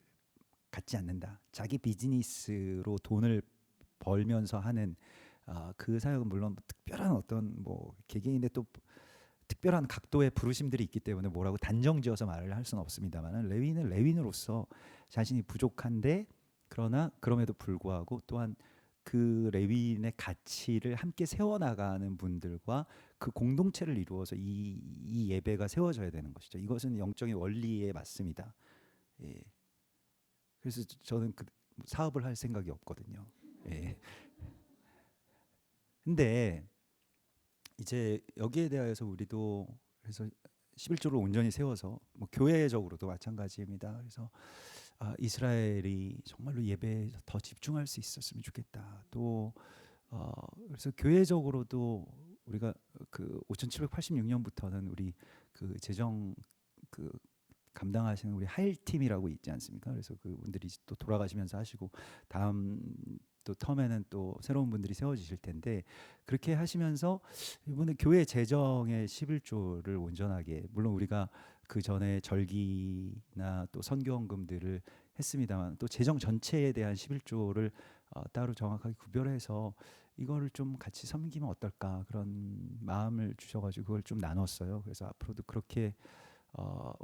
갖지 않는다. 자기 비즈니스로 돈을 벌면서 하는 그 사역은 물론 특별한 어떤 뭐 개개인의 또 특별한 각도의 부르심들이 있기 때문에 뭐라고 단정지어서 말을 할 수는 없습니다만 레위인은 레위인으로서 자신이 부족한데 그러나 그럼에도 불구하고 또한 그 레위인의 가치를 함께 세워나가는 분들과 그 공동체를 이루어서 이 예배가 세워져야 되는 것이죠. 이것은 영적인 원리에 맞습니다. 예. 그래서 저는 그 사업을 할 생각이 없거든요. 예. 근데 이제 여기에 대하여서 우리도 그래서 11조를 온전히 세워서 뭐 교회적으로도 마찬가지입니다. 그래서 이스라엘이 정말로 예배에 더 집중할 수 있었으면 좋겠다. 또 그래서 교회적으로도 우리가 그 5786년부터는 우리 그 재정 그 감당하시는 우리 하일 팀이라고 있지 않습니까? 그래서 그분들이 또 돌아가시면서 하시고 다음 또 텀에는 또 새로운 분들이 세워지실 텐데 그렇게 하시면서 이번에 교회 재정의 11조를 온전하게 물론 우리가 그 전에 절기나 또 선교헌금들을 했습니다만 또 재정 전체에 대한 11조를 따로 정확하게 구별해서 이거를 좀 같이 섬기면 어떨까 그런 마음을 주셔가지고 그걸 좀 나눴어요. 그래서 앞으로도 그렇게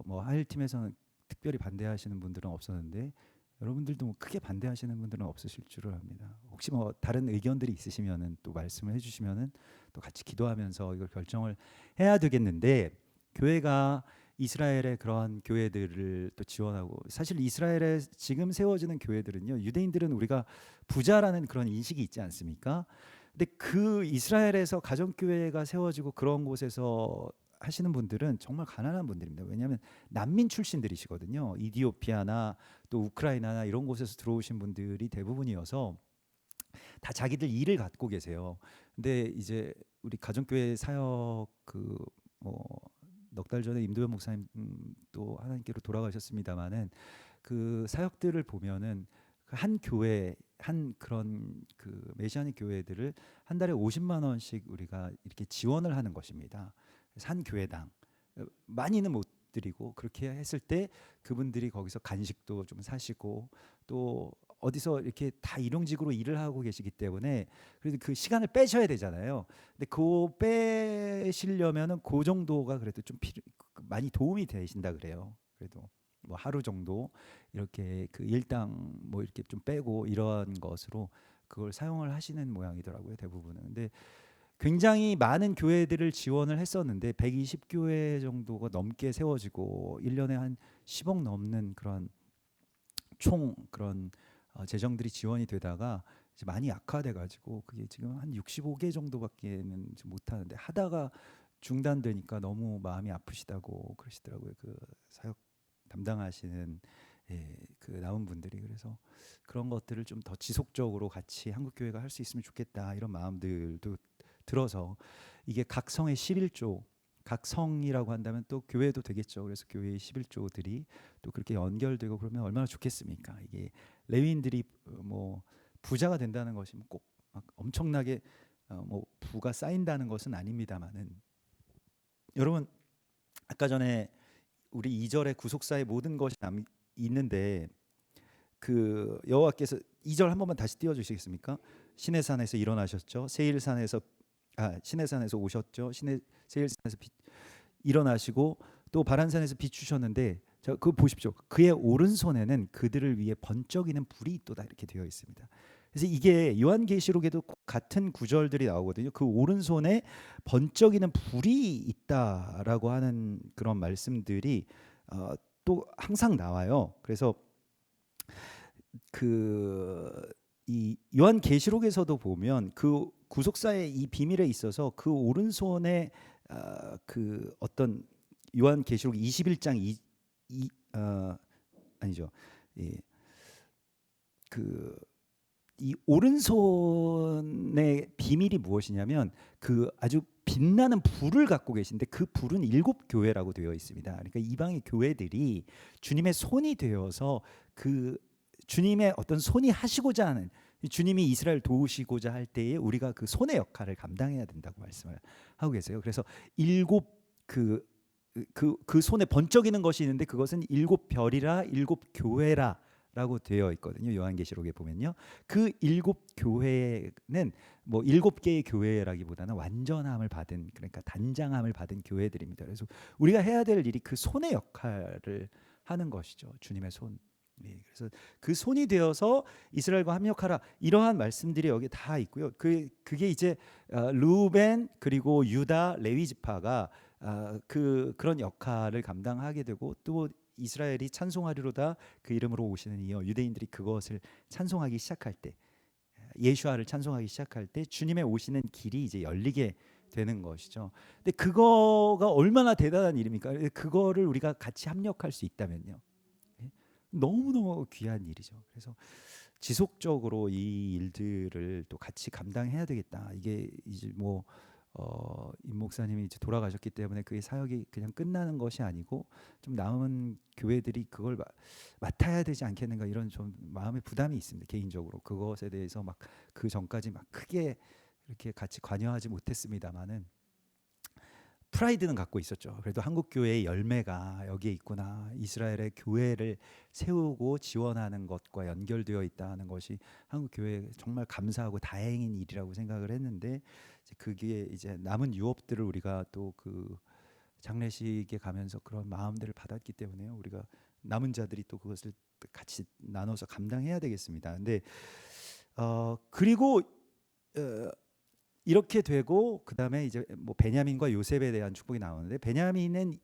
뭐 하일팀에서는 특별히 반대하시는 분들은 없었는데 여러분들도 뭐 크게 반대하시는 분들은 없으실 줄을 압니다. 혹시 뭐 다른 의견들이 있으시면은 또 말씀을 해주시면은 또 같이 기도하면서 이걸 결정을 해야 되겠는데 교회가 이스라엘의 그러한 교회들을 또 지원하고 사실 이스라엘에 지금 세워지는 교회들은요 유대인들은 우리가 부자라는 그런 인식이 있지 않습니까? 근데 그 이스라엘에서 가정교회가 세워지고 그런 곳에서 하시는 분들은 정말 가난한 분들입니다. 왜냐하면 난민 출신들이시거든요. 이디오피아나 또 우크라이나나 이런 곳에서 들어오신 분들이 대부분이어서 다 자기들 일을 갖고 계세요. 근데 이제 우리 가정교회 사역 뭐 넉 달 전에 임도현 목사님 또 하나님께로 돌아가셨습니다마는 그 사역들을 보면은 그한 교회 한 그런 그 메시아닉 교회들을 한 달에 50만 원씩 우리가 이렇게 지원을 하는 것입니다. 그래서 한 교회당 많이는 못 드리고 그렇게 했을 때 그분들이 거기서 간식도 좀 사시고 또 어디서 이렇게 다 일용직으로 일을 하고 계시기 때문에 그래도 그 시간을 빼셔야 되잖아요. 근데 그 빼시려면은 그 정도가 그래도 좀 많이 도움이 되신다 그래요. 그래도 뭐 하루 정도 이렇게 그 일당 뭐 이렇게 좀 빼고 이런 것으로 그걸 사용을 하시는 모양이더라고요, 대부분은. 근데 굉장히 많은 교회들을 지원을 했었는데 120교회 정도가 넘게 세워지고 1년에 한 10억 넘는 그런 총 그런 재정들이 지원이 되다가 이제 많이 악화돼 가지고 그게 지금 한 65개 정도밖에는 못 하는데 하다가 중단되니까 너무 마음이 아프시다고 그러시더라고요. 그 사역 담당하시는 그 남은 분들이. 그래서 그런 것들을 좀 더 지속적으로 같이 한국 교회가 할 수 있으면 좋겠다 이런 마음들도 들어서 이게 각 성의 11조 각 성이라고 한다면 또 교회도 되겠죠. 그래서 교회의 11조들이 또 그렇게 연결되고 그러면 얼마나 좋겠습니까? 이게 레위인들이 뭐 부자가 된다는 것이 꼭 막 엄청나게 뭐 부가 쌓인다는 것은 아닙니다만은 여러분 아까 전에 우리 2절에 구속사의 모든 것이 있는데 그 여호와께서 2절 한 번만 다시 띄워 주시겠습니까? 시내산에서 일어나셨죠. 시내산에서 오셨죠. 세일산에서 일어나시고 또 바란산에서 비추셨는데 자, 그거 보십시오. 그의 오른손에는 그들을 위해 번쩍이는 불이 있도다 이렇게 되어 있습니다. 그래서 이게 요한계시록에도 같은 구절들이 나오거든요. 그 오른손에 번쩍이는 불이 있다라고 하는 그런 말씀들이 또 항상 나와요. 그래서 이 요한계시록에서도 보면 그 구속사의 이 비밀에 있어서 그 오른손에 그 어떤 요한계시록 21장 아니죠. 예. 이 오른손의 비밀이 무엇이냐면 그 아주 빛나는 불을 갖고 계신데 그 불은 7교회라고 되어 있습니다. 그러니까 이방의 교회들이 주님의 손이 되어서 그 주님의 어떤 손이 하시고자 하는 주님이 이스라엘 도우시고자 할 때에 우리가 그 손의 역할을 감당해야 된다고 말씀을 하고 계세요. 그래서 7 그 손에 번쩍이는 것이 있는데 그것은 7별이라 7교회라라고 되어 있거든요. 요한계시록에 보면요. 그 7교회는 뭐 7개의 교회라기보다는 완전함을 받은 그러니까 단장함을 받은 교회들입니다. 그래서 우리가 해야 될 일이 그 손의 역할을 하는 것이죠. 주님의 손. 그래서 그 손이 되어서 이스라엘과 합력하라 이러한 말씀들이 여기 다 있고요. 그게 이제 루벤 그리고 유다 레위 지파가 그런 역할을 감당하게 되고 또 이스라엘이 찬송하리로다 그 이름으로 오시는 이여 유대인들이 그것을 찬송하기 시작할 때 예수아를 찬송하기 시작할 때 주님의 오시는 길이 이제 열리게 되는 것이죠. 근데 그거가 얼마나 대단한 일입니까? 그거를 우리가 같이 합력할 수 있다면요. 너무너무 귀한 일이죠. 그래서 지속적으로 이 일들을 또 같이 감당해야 되겠다. 이게 이제 뭐 임 목사님이 이제 돌아가셨기 때문에 그의 사역이 그냥 끝나는 것이 아니고 좀 남은 교회들이 그걸 맡아야 되지 않겠는가 이런 좀 마음의 부담이 있습니다. 개인적으로 그것에 대해서 막 그 전까지 막 크게 이렇게 같이 관여하지 못했습니다만은 프라이드는 갖고 있었죠. 그래도 한국 교회의 열매가 여기에 있구나. 이스라엘의 교회를 세우고 지원하는 것과 연결되어 있다는 것이 한국 교회에 정말 감사하고 다행인 일이라고 생각을 했는데, 이제 그게 이제 남은 유업들을 우리가 또 그 장례식에 가면서 그런 마음들을 받았기 때문에 우리가 남은 자들이 또 그것을 같이 나눠서 감당해야 되겠습니다. 근데 그리고 이렇게 되고 그다음에 이제 뭐 베냐민과 요셉에 대한 축복이 나오는데, 베냐민은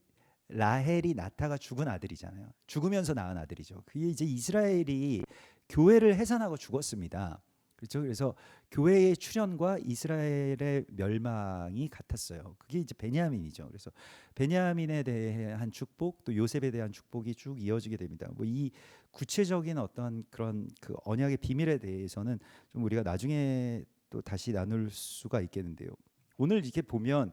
라헬이 낳다가 죽은 아들이잖아요. 죽으면서 낳은 아들이죠. 그게 이제 이스라엘이 교회를 해산하고 죽었습니다. 그렇죠. 그래서 교회의 출현과 이스라엘의 멸망이 같았어요. 그게 이제 베냐민이죠. 그래서 베냐민에 대한 축복, 또 요셉에 대한 축복이 쭉 이어지게 됩니다. 뭐 이 구체적인 어떤 그런 그 언약의 비밀에 대해서는 좀 우리가 나중에 또 다시 나눌 수가 있겠는데요. 오늘 이렇게 보면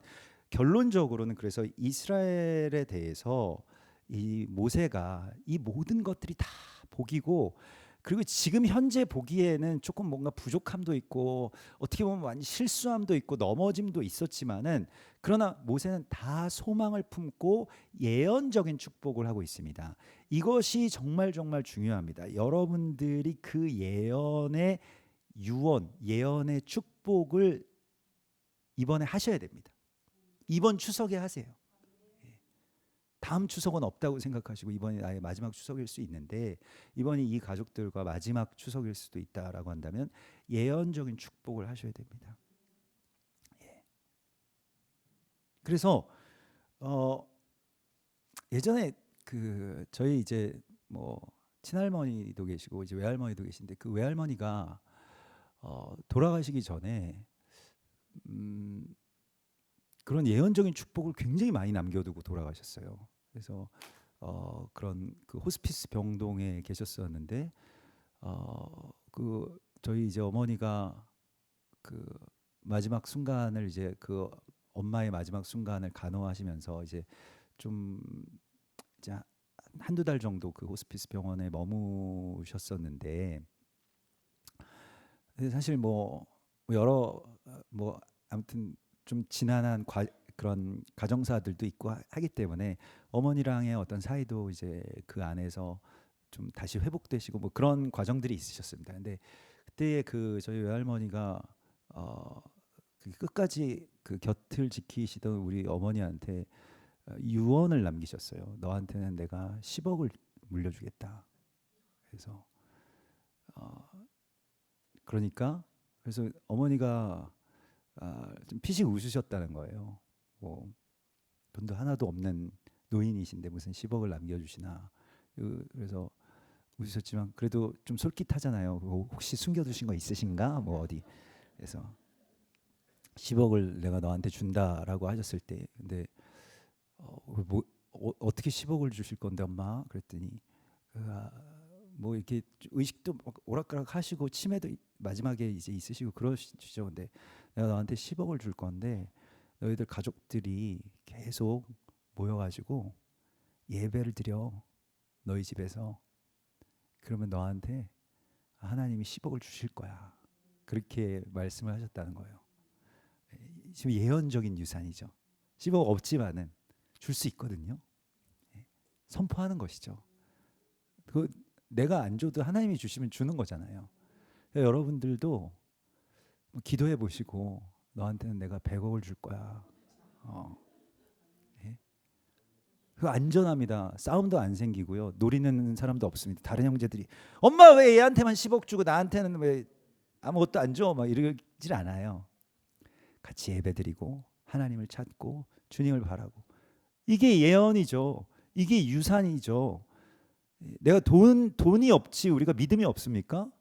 결론적으로는 그래서 이스라엘에 대해서 이 모세가 이 모든 것들이 다 복이고, 그리고 지금 현재 보기에는 조금 뭔가 부족함도 있고 어떻게 보면 많이 실수함도 있고 넘어짐도 있었지만은, 그러나 모세는 다 소망을 품고 예언적인 축복을 하고 있습니다. 이것이 정말 정말 중요합니다. 여러분들이 그 예언의 유언, 예언의 축복을 이번에 하셔야 됩니다. 이번 추석에 하세요. 다음 추석은 없다고 생각하시고 이번이 나의 마지막 추석일 수 있는데, 이번이 이 가족들과 마지막 추석일 수도 있다라고 한다면 예언적인 축복을 하셔야 됩니다. 그래서 예전에 그 저희 이제 뭐 친할머니도 계시고 이제 외할머니도 계신데, 그 외할머니가 돌아가시기 전에 그런 예언적인 축복을 굉장히 많이 남겨두고 돌아가셨어요. 그래서 그런 그 호스피스 병동에 계셨었는데, 그 저희 이제 어머니가 그 마지막 순간을 이제 그 엄마의 마지막 순간을 간호하시면서 이제 좀 이제 한두 달 정도 그 호스피스 병원에 머무셨었는데, 사실 뭐 여러 뭐 아무튼 좀 지난한 그런 가정사들도 있고 하기 때문에 어머니랑의 어떤 사이도 이제 그 안에서 좀 다시 회복되시고 뭐 그런 과정들이 있으셨습니다. 근데 그때 그 저희 외할머니가 그 끝까지 그 곁을 지키시던 우리 어머니한테 유언을 남기셨어요. 너한테는 내가 10억을 물려주겠다. 그래서 그러니까 그래서 어머니가 좀 피식 웃으셨다는 거예요. 뭐 돈도 하나도 없는 노인이신데 무슨 10억을 남겨주시나. 그래서 웃으셨지만 그래도 좀 솔깃하잖아요. 혹시 숨겨두신 거 있으신가? 뭐 어디. 그래서 10억을 내가 너한테 준다라고 하셨을 때, 근데 어떻게 10억을 주실 건데 엄마? 그랬더니 뭐 이렇게 의식도 오락가락 하시고 치매도 마지막에 이제 있으시고 그러시죠. 근데 내가 너한테 10억을 줄 건데 너희들 가족들이 계속 모여가지고 예배를 드려 너희 집에서. 그러면 너한테 하나님이 10억을 주실 거야. 그렇게 말씀을 하셨다는 거예요. 지금 예언적인 유산이죠. 10억 없지만은 줄 수 있거든요. 선포하는 것이죠. 그 내가 안 줘도 하나님이 주시면 주는 거잖아요. 여러분들도 기도해 보시고 너한테는 내가 100억을 줄 거야. 그 안전합니다. 싸움도 안 생기고요. 노리는 사람도 없습니다. 다른 형제들이 엄마 왜 얘한테만 10억 주고 나한테는 왜 아무것도 안 줘? 막 이러질 않아요. 같이 예배드리고 하나님을 찾고 주님을 바라고. 이게 예언이죠. 이게 유산이죠. 내가 돈이 없지 우리가 믿음이 없습니까?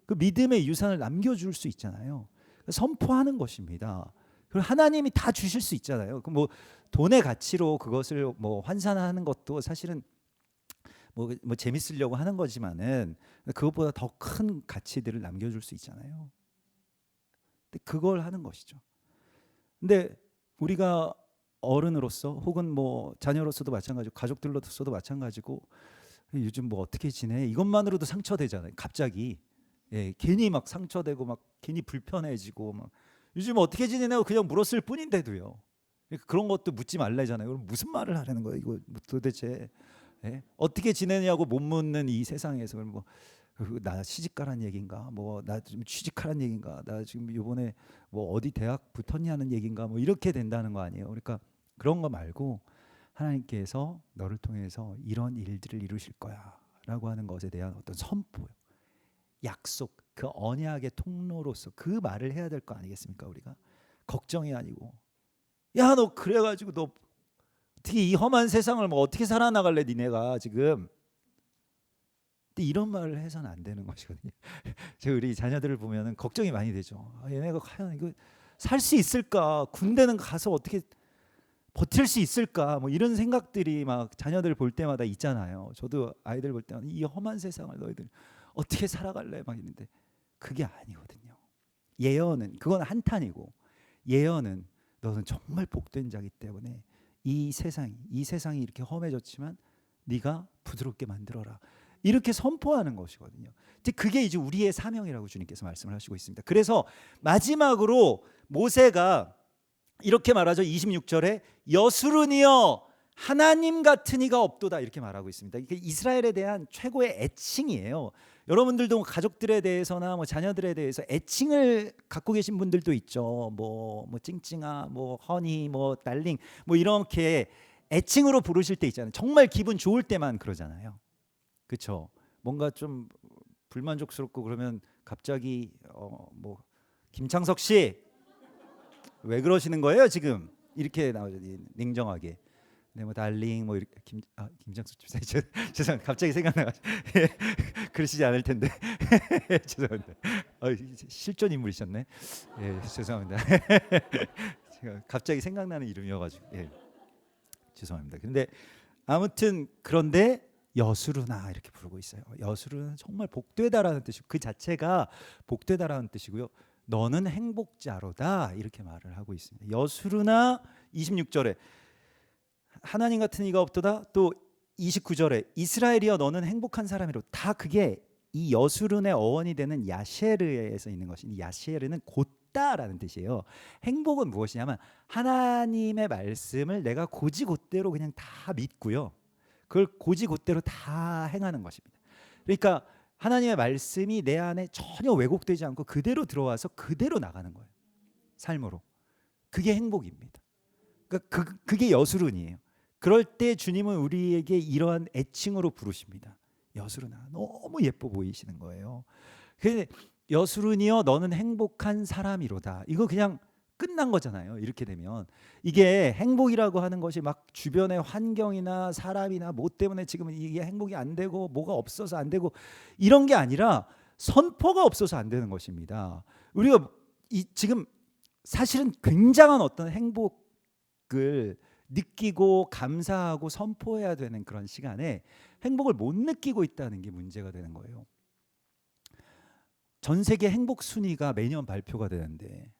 그 믿음의 유산을 남겨줄 수 있잖아요. 선포하는 것입니다. 그리고 하나님이 다 주실 수 있잖아요. 그 뭐 돈의 가치로 그것을 뭐 환산하는 것도 사실은 뭐 재밌으려고 하는 거지만은 그것보다 더 큰 가치들을 남겨줄 수 있잖아요. 근데 그걸 하는 것이죠. 근데 우리가 어른으로서 혹은 뭐 자녀로서도 마찬가지고 가족들로서도 마찬가지고 요즘 뭐 어떻게 지내? 이것만으로도 상처되잖아요. 갑자기 괜히 막 상처되고 막 괜히 불편해지고 막 요즘 어떻게 지내냐고 그냥 물었을 뿐인데도요. 그러니까 그런 것도 묻지 말래잖아요. 그럼 무슨 말을 하려는 거예요? 이거 뭐 도대체 예? 어떻게 지내냐고 못 묻는 이 세상에서 그럼 뭐 나 시집 가란 얘기인가? 뭐 나 좀 취직하란 얘기인가? 나 지금 이번에 뭐 어디 대학 붙었냐는 얘기인가? 뭐 이렇게 된다는 거 아니에요. 그러니까 그런 거 말고 하나님께서 너를 통해서 이런 일들을 이루실 거야라고 하는 것에 대한 어떤 선포, 약속, 그 언약의 통로로서 그 말을 해야 될 거 아니겠습니까? 우리가 걱정이 아니고 야 너 그래가지고 너 어떻게 이 험한 세상을 뭐 어떻게 살아나갈래 니네가 지금. 근데 이런 말을 해서는 안 되는 것이거든요. 제가 우리 자녀들을 보면은 걱정이 많이 되죠. 얘네가 과연 이거 살 수 있을까? 군대는 가서 어떻게 버틸 수 있을까? 뭐 이런 생각들이 막 자녀들 볼 때마다 있잖아요. 저도 아이들 볼 때마다 이 험한 세상을 너희들 어떻게 살아갈래? 막 있는데 그게 아니거든요. 예언은 그건 한탄이고 예언은 너는 정말 복된 자이기 때문에 이 세상이 이렇게 험해졌지만 네가 부드럽게 만들어라. 이렇게 선포하는 것이거든요. 그게 이제 우리의 사명이라고 주님께서 말씀을 하시고 있습니다. 그래서 마지막으로 모세가 이렇게 말하죠. 26절에 여수르니여 하나님 같은 이가 없도다 이렇게 말하고 있습니다. 이게 이스라엘에 대한 최고의 애칭이에요. 여러분들도 가족들에 대해서나 뭐 자녀들에 대해서 애칭을 갖고 계신 분들도 있죠. 뭐 찡찡아, 뭐 허니, 뭐 달링, 뭐 이렇게 애칭으로 부르실 때 있잖아요. 정말 기분 좋을 때만 그러잖아요. 그렇죠? 뭔가 좀 불만족스럽고 그러면 갑자기 뭐 김창석 씨 왜 그러시는 거예요 지금? 이렇게 나오죠. 냉정하게. 네, 뭐 달링 뭐 이렇게 김창석 집사 죄송합니다. 갑자기 생각나가지고 그러시지 않을 텐데 죄송합니다. 실존 인물이셨네. 예, 죄송합니다. 제가 갑자기 생각나는 이름이어가지고 예, 죄송합니다. 근데 아무튼 그런데 여수르나 이렇게 부르고 있어요. 여수르는 정말 복되다라는 뜻이고 그 자체가 복되다라는 뜻이고요. 너는 행복자로다 이렇게 말을 하고 있습니다. 여수르나 26절에 하나님 같은 이가 없도다. 또 29절에 이스라엘이여 너는 행복한 사람이로. 다 그게 이 여수른의 어원이 되는 야셰르에서 있는 것인데 야셰르는 곧다라는 뜻이에요. 행복은 무엇이냐면 하나님의 말씀을 내가 고지곧대로 그냥 다 믿고요. 그걸 고지곧대로 다 행하는 것입니다. 그러니까 하나님의 말씀이 내 안에 전혀 왜곡되지 않고 그대로 들어와서 그대로 나가는 거예요. 삶으로. 그게 행복입니다. 그러니까 그게 여수른이에요. 그럴 때 주님은 우리에게 이러한 애칭으로 부르십니다. 여수른아, 너무 예뻐 보이시는 거예요. 근데 여수른이여 너는 행복한 사람이로다. 이거 그냥 끝난 거잖아요. 이렇게 되면 이게 행복이라고 하는 것이 막 주변의 환경이나 사람이나 뭐 때문에 지금 이게 행복이 안 되고 뭐가 없어서 안 되고 이런 게 아니라 선포가 없어서 안 되는 것입니다. 우리가 지금 사실은 굉장한 어떤 행복을 느끼고 감사하고 선포해야 되는 그런 시간에 행복을 못 느끼고 있다는 게 문제가 되는 거예요. 전 세계 행복 순위가 매년 발표가 되는데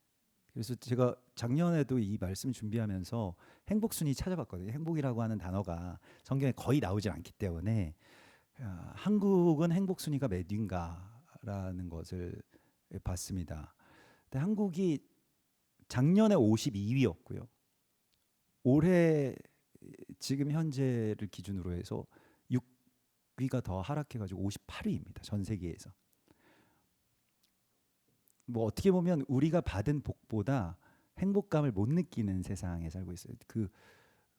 그래서 제가 작년에도 이 말씀 준비하면서 행복 순위 찾아봤거든요. 행복이라고 하는 단어가 성경에 거의 나오지 않기 때문에 한국은 행복 순위가 몇 위인가라는 것을 봤습니다. 근데 한국이 작년에 52위였고요. 올해 지금 현재를 기준으로 해서 6위가 더 하락해가지고 58위입니다. 전 세계에서. 뭐 어떻게 보면 우리가 받은 복보다 행복감을 못 느끼는 세상에 살고 있어요. 그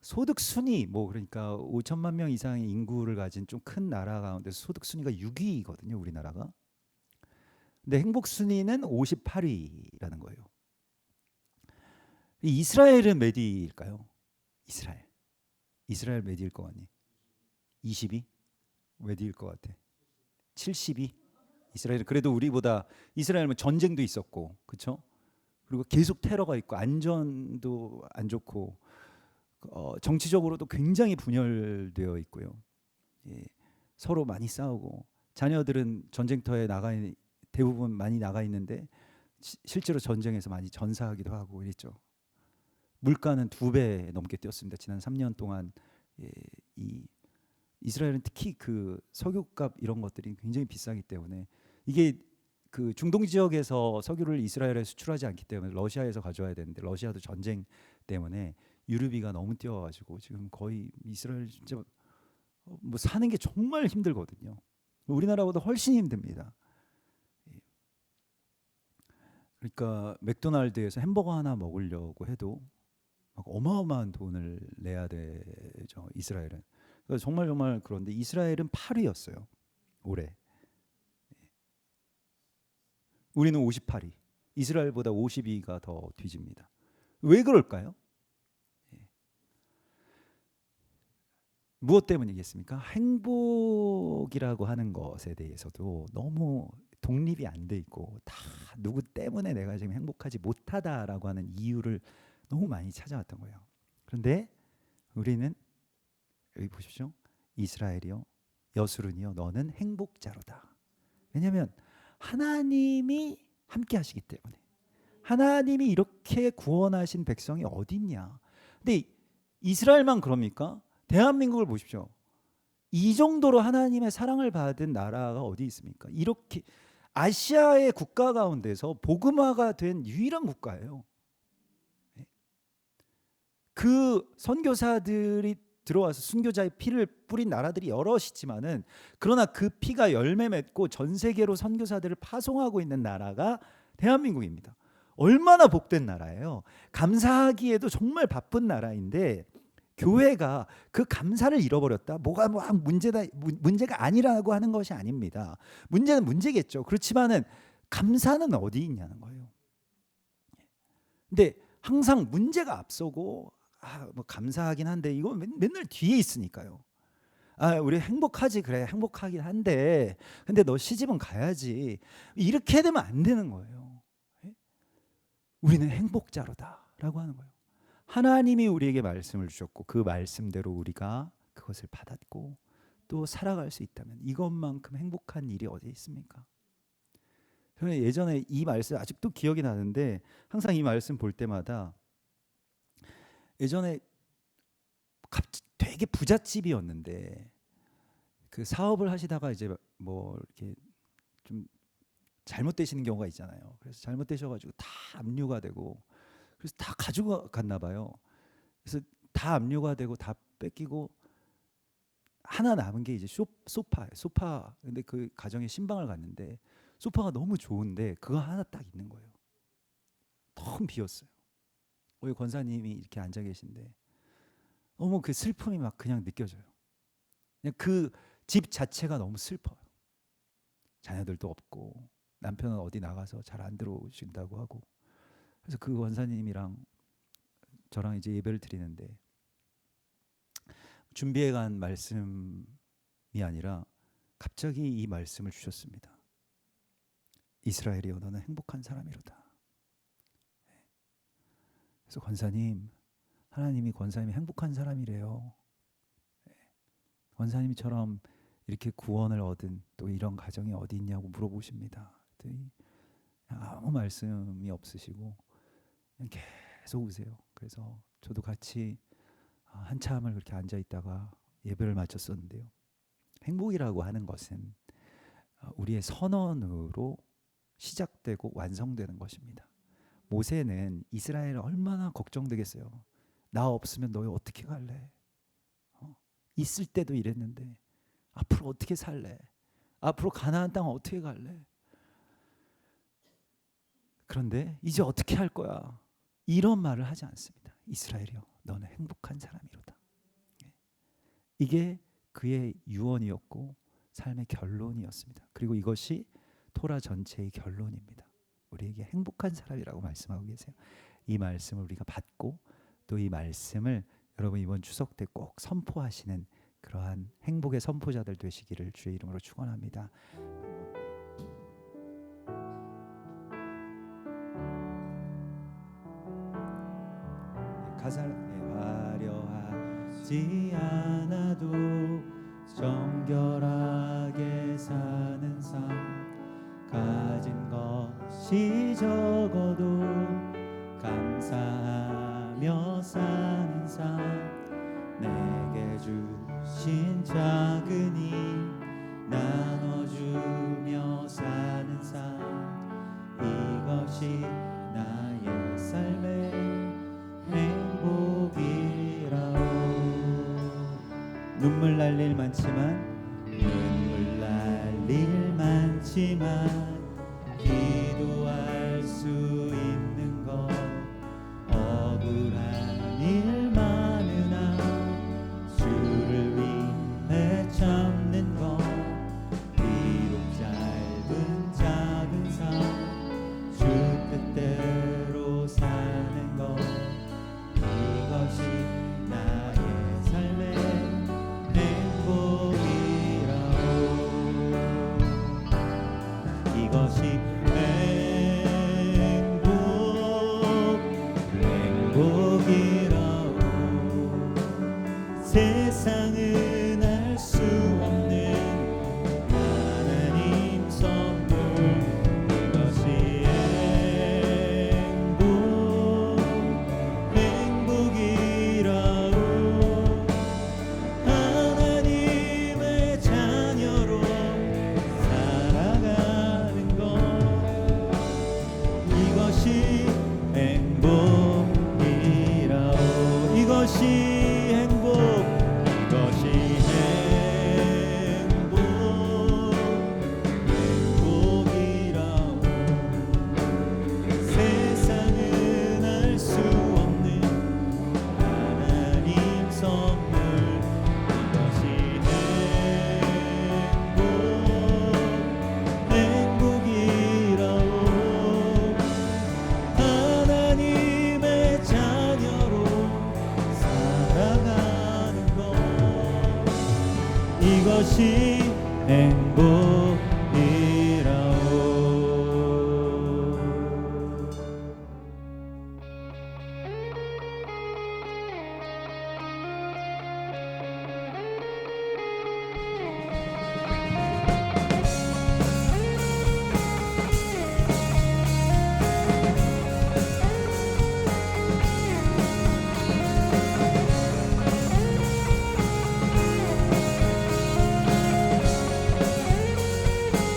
소득 순위 뭐 그러니까 5천만 명 이상의 인구를 가진 좀 큰 나라 가운데 소득 순위가 6위거든요, 우리나라가. 근데 행복 순위는 58위라는 거예요. 이스라엘은 몇 위일까요? 이스라엘 몇 위일 것 같니? 20위? 몇 위일 것 같아? 70위? 이스라엘은 그래도 우리보다 이스라엘은 전쟁도 있었고, 그렇죠? 그리고 계속 테러가 있고 안전도 안 좋고 정치적으로도 굉장히 분열되어 있고요. 예, 서로 많이 싸우고 자녀들은 전쟁터에 대부분 많이 나가 있는데 실제로 전쟁에서 많이 전사하기도 하고 이랬죠. 물가는 2배 넘게 뛰었습니다. 지난 3년 동안. 예, 이 이스라엘은 특히 그 석유값 이런 것들이 굉장히 비싸기 때문에 이게 그 중동 지역에서 석유를 이스라엘에 수출하지 않기 때문에 러시아에서 가져와야 되는데 러시아도 전쟁 때문에 유류비가 너무 뛰어가지고 지금 거의 이스라엘 진짜 뭐 사는 게 정말 힘들거든요. 우리나라보다 훨씬 힘듭니다. 그러니까 맥도날드에서 햄버거 하나 먹으려고 해도 막 어마어마한 돈을 내야 되죠. 이스라엘은. 그러니까 정말 그런데 이스라엘은 8위였어요. 올해. 우리는 58위. 이스라엘보다 52위가 더 뒤집니다. 왜 그럴까요? 무엇 때문이겠습니까? 행복이라고 하는 것에 대해서도 너무 독립이 안 돼 있고 다 누구 때문에 내가 지금 행복하지 못하다라고 하는 이유를 너무 많이 찾아왔던 거예요. 그런데 우리는 여기 보십시오. 이스라엘이요, 여수룬이요, 너는 행복자로다. 왜냐하면 하나님이 함께 하시기 때문에. 하나님이 이렇게 구원하신 백성이 어디 있냐. 근데 이스라엘만 그럽니까? 대한민국을 보십시오. 이 정도로 하나님의 사랑을 받은 나라가 어디 있습니까? 이렇게 아시아의 국가 가운데서 복음화가 된 유일한 국가예요. 그 선교사들이 들어와서 순교자의 피를 뿌린 나라들이 여럿이지만은 그러나 그 피가 열매 맺고 전 세계로 선교사들을 파송하고 있는 나라가 대한민국입니다. 얼마나 복된 나라예요. 감사하기에도 정말 바쁜 나라인데 교회가 그 감사를 잃어버렸다. 뭐가 문제가 아니라고 하는 것이 아닙니다. 문제는 문제겠죠. 그렇지만은 감사는 어디 있냐는 거예요. 근데 항상 문제가 앞서고 뭐 감사하긴 한데 이거 맨날 뒤에 있으니까요. 우리 행복하지. 그래, 행복하긴 한데 근데 너 시집은 가야지. 이렇게 되면 안 되는 거예요. 우리는 행복자로다라고 하는 거예요. 하나님이 우리에게 말씀을 주셨고 그 말씀대로 우리가 그것을 받았고 또 살아갈 수 있다면 이것만큼 행복한 일이 어디 있습니까? 저는 예전에 이 말씀 아직도 기억이 나는데 항상 이 말씀 볼 때마다 예전에 되게 부잣집이었는데 그 사업을 하시다가 이제 뭐 이렇게 좀 잘못되시는 경우가 있잖아요. 그래서 잘못되셔가지고 다 압류가 되고 그래서 다 가지고 갔나 봐요. 그래서 다 압류가 되고 다 뺏기고 하나 남은 게 이제 소파예요. 소파. 근데 그 가정에 신방을 갔는데 소파가 너무 좋은데 그거 하나 딱 있는 거예요. 텅 비었어요. 우리 권사님이 이렇게 앉아 계신데 너무 그 슬픔이 막 그냥 느껴져요. 그냥 그 집 자체가 너무 슬퍼요. 자녀들도 없고 남편은 어디 나가서 잘 안 들어오신다고 하고 그래서 그 원사님이랑 저랑 이제 예배를 드리는데 준비해간 말씀이 아니라 갑자기 이 말씀을 주셨습니다. 이스라엘이여 너는 행복한 사람이로다. 그래서 권사님, 하나님이 권사님이 행복한 사람이래요. 권사님처럼 이렇게 구원을 얻은 또 이런 가정이 어디 있냐고 물어보십니다. 아무 말씀이 없으시고 그냥 계속 우세요. 그래서 저도 같이 한참을 그렇게 앉아 있다가 예배를 마쳤었는데요. 행복이라고 하는 것은 우리의 선언으로 시작되고 완성되는 것입니다. 모세는 이스라엘 얼마나 걱정되겠어요. 나 없으면 너희 어떻게 갈래? 있을 때도 이랬는데 앞으로 어떻게 살래? 앞으로 가나안 땅 어떻게 갈래? 그런데 이제 어떻게 할 거야? 이런 말을 하지 않습니다. 이스라엘이여 너는 행복한 사람이로다. 이게 그의 유언이었고 삶의 결론이었습니다. 그리고 이것이 토라 전체의 결론입니다. 우리에게 행복한 사람이라고 말씀하고 계세요. 이 말씀을 우리가 받고 또 이 말씀을 여러분 이번 추석 때 꼭 선포하시는 그러한 행복의 선포자들 되시기를 주의 이름으로 축원합니다. 가사를 화려하지 않아도 정결하게 사는 삶 가진 것이 적어도 감사하며 사는 삶 내게 주신 작은 힘 나눠주며 사는 삶 이것이 나의 삶의 행복이 눈물 날 일 많지만 눈물 날 일 많지만 기도할 수 있는 것 억울한 일 많으나 주를 위해 참는 것 비록 짧은 작은 삶 주 뜻대로 사는 것 이것이 나의 삶의 행복이라오 이것이 행복이라오 세상은 알 수 없는 하나님 선물 이것이 행복이라오 하나님의 자녀로 살아가는 것 이것이 행복이라오 이것이 행복이라오 세상은 알 수 없는 하나님 선물 이것이 행복이라오 하나님의 자녀로 살아가는 것 이것이 행복이라오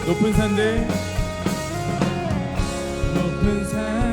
높은 산들 높은 산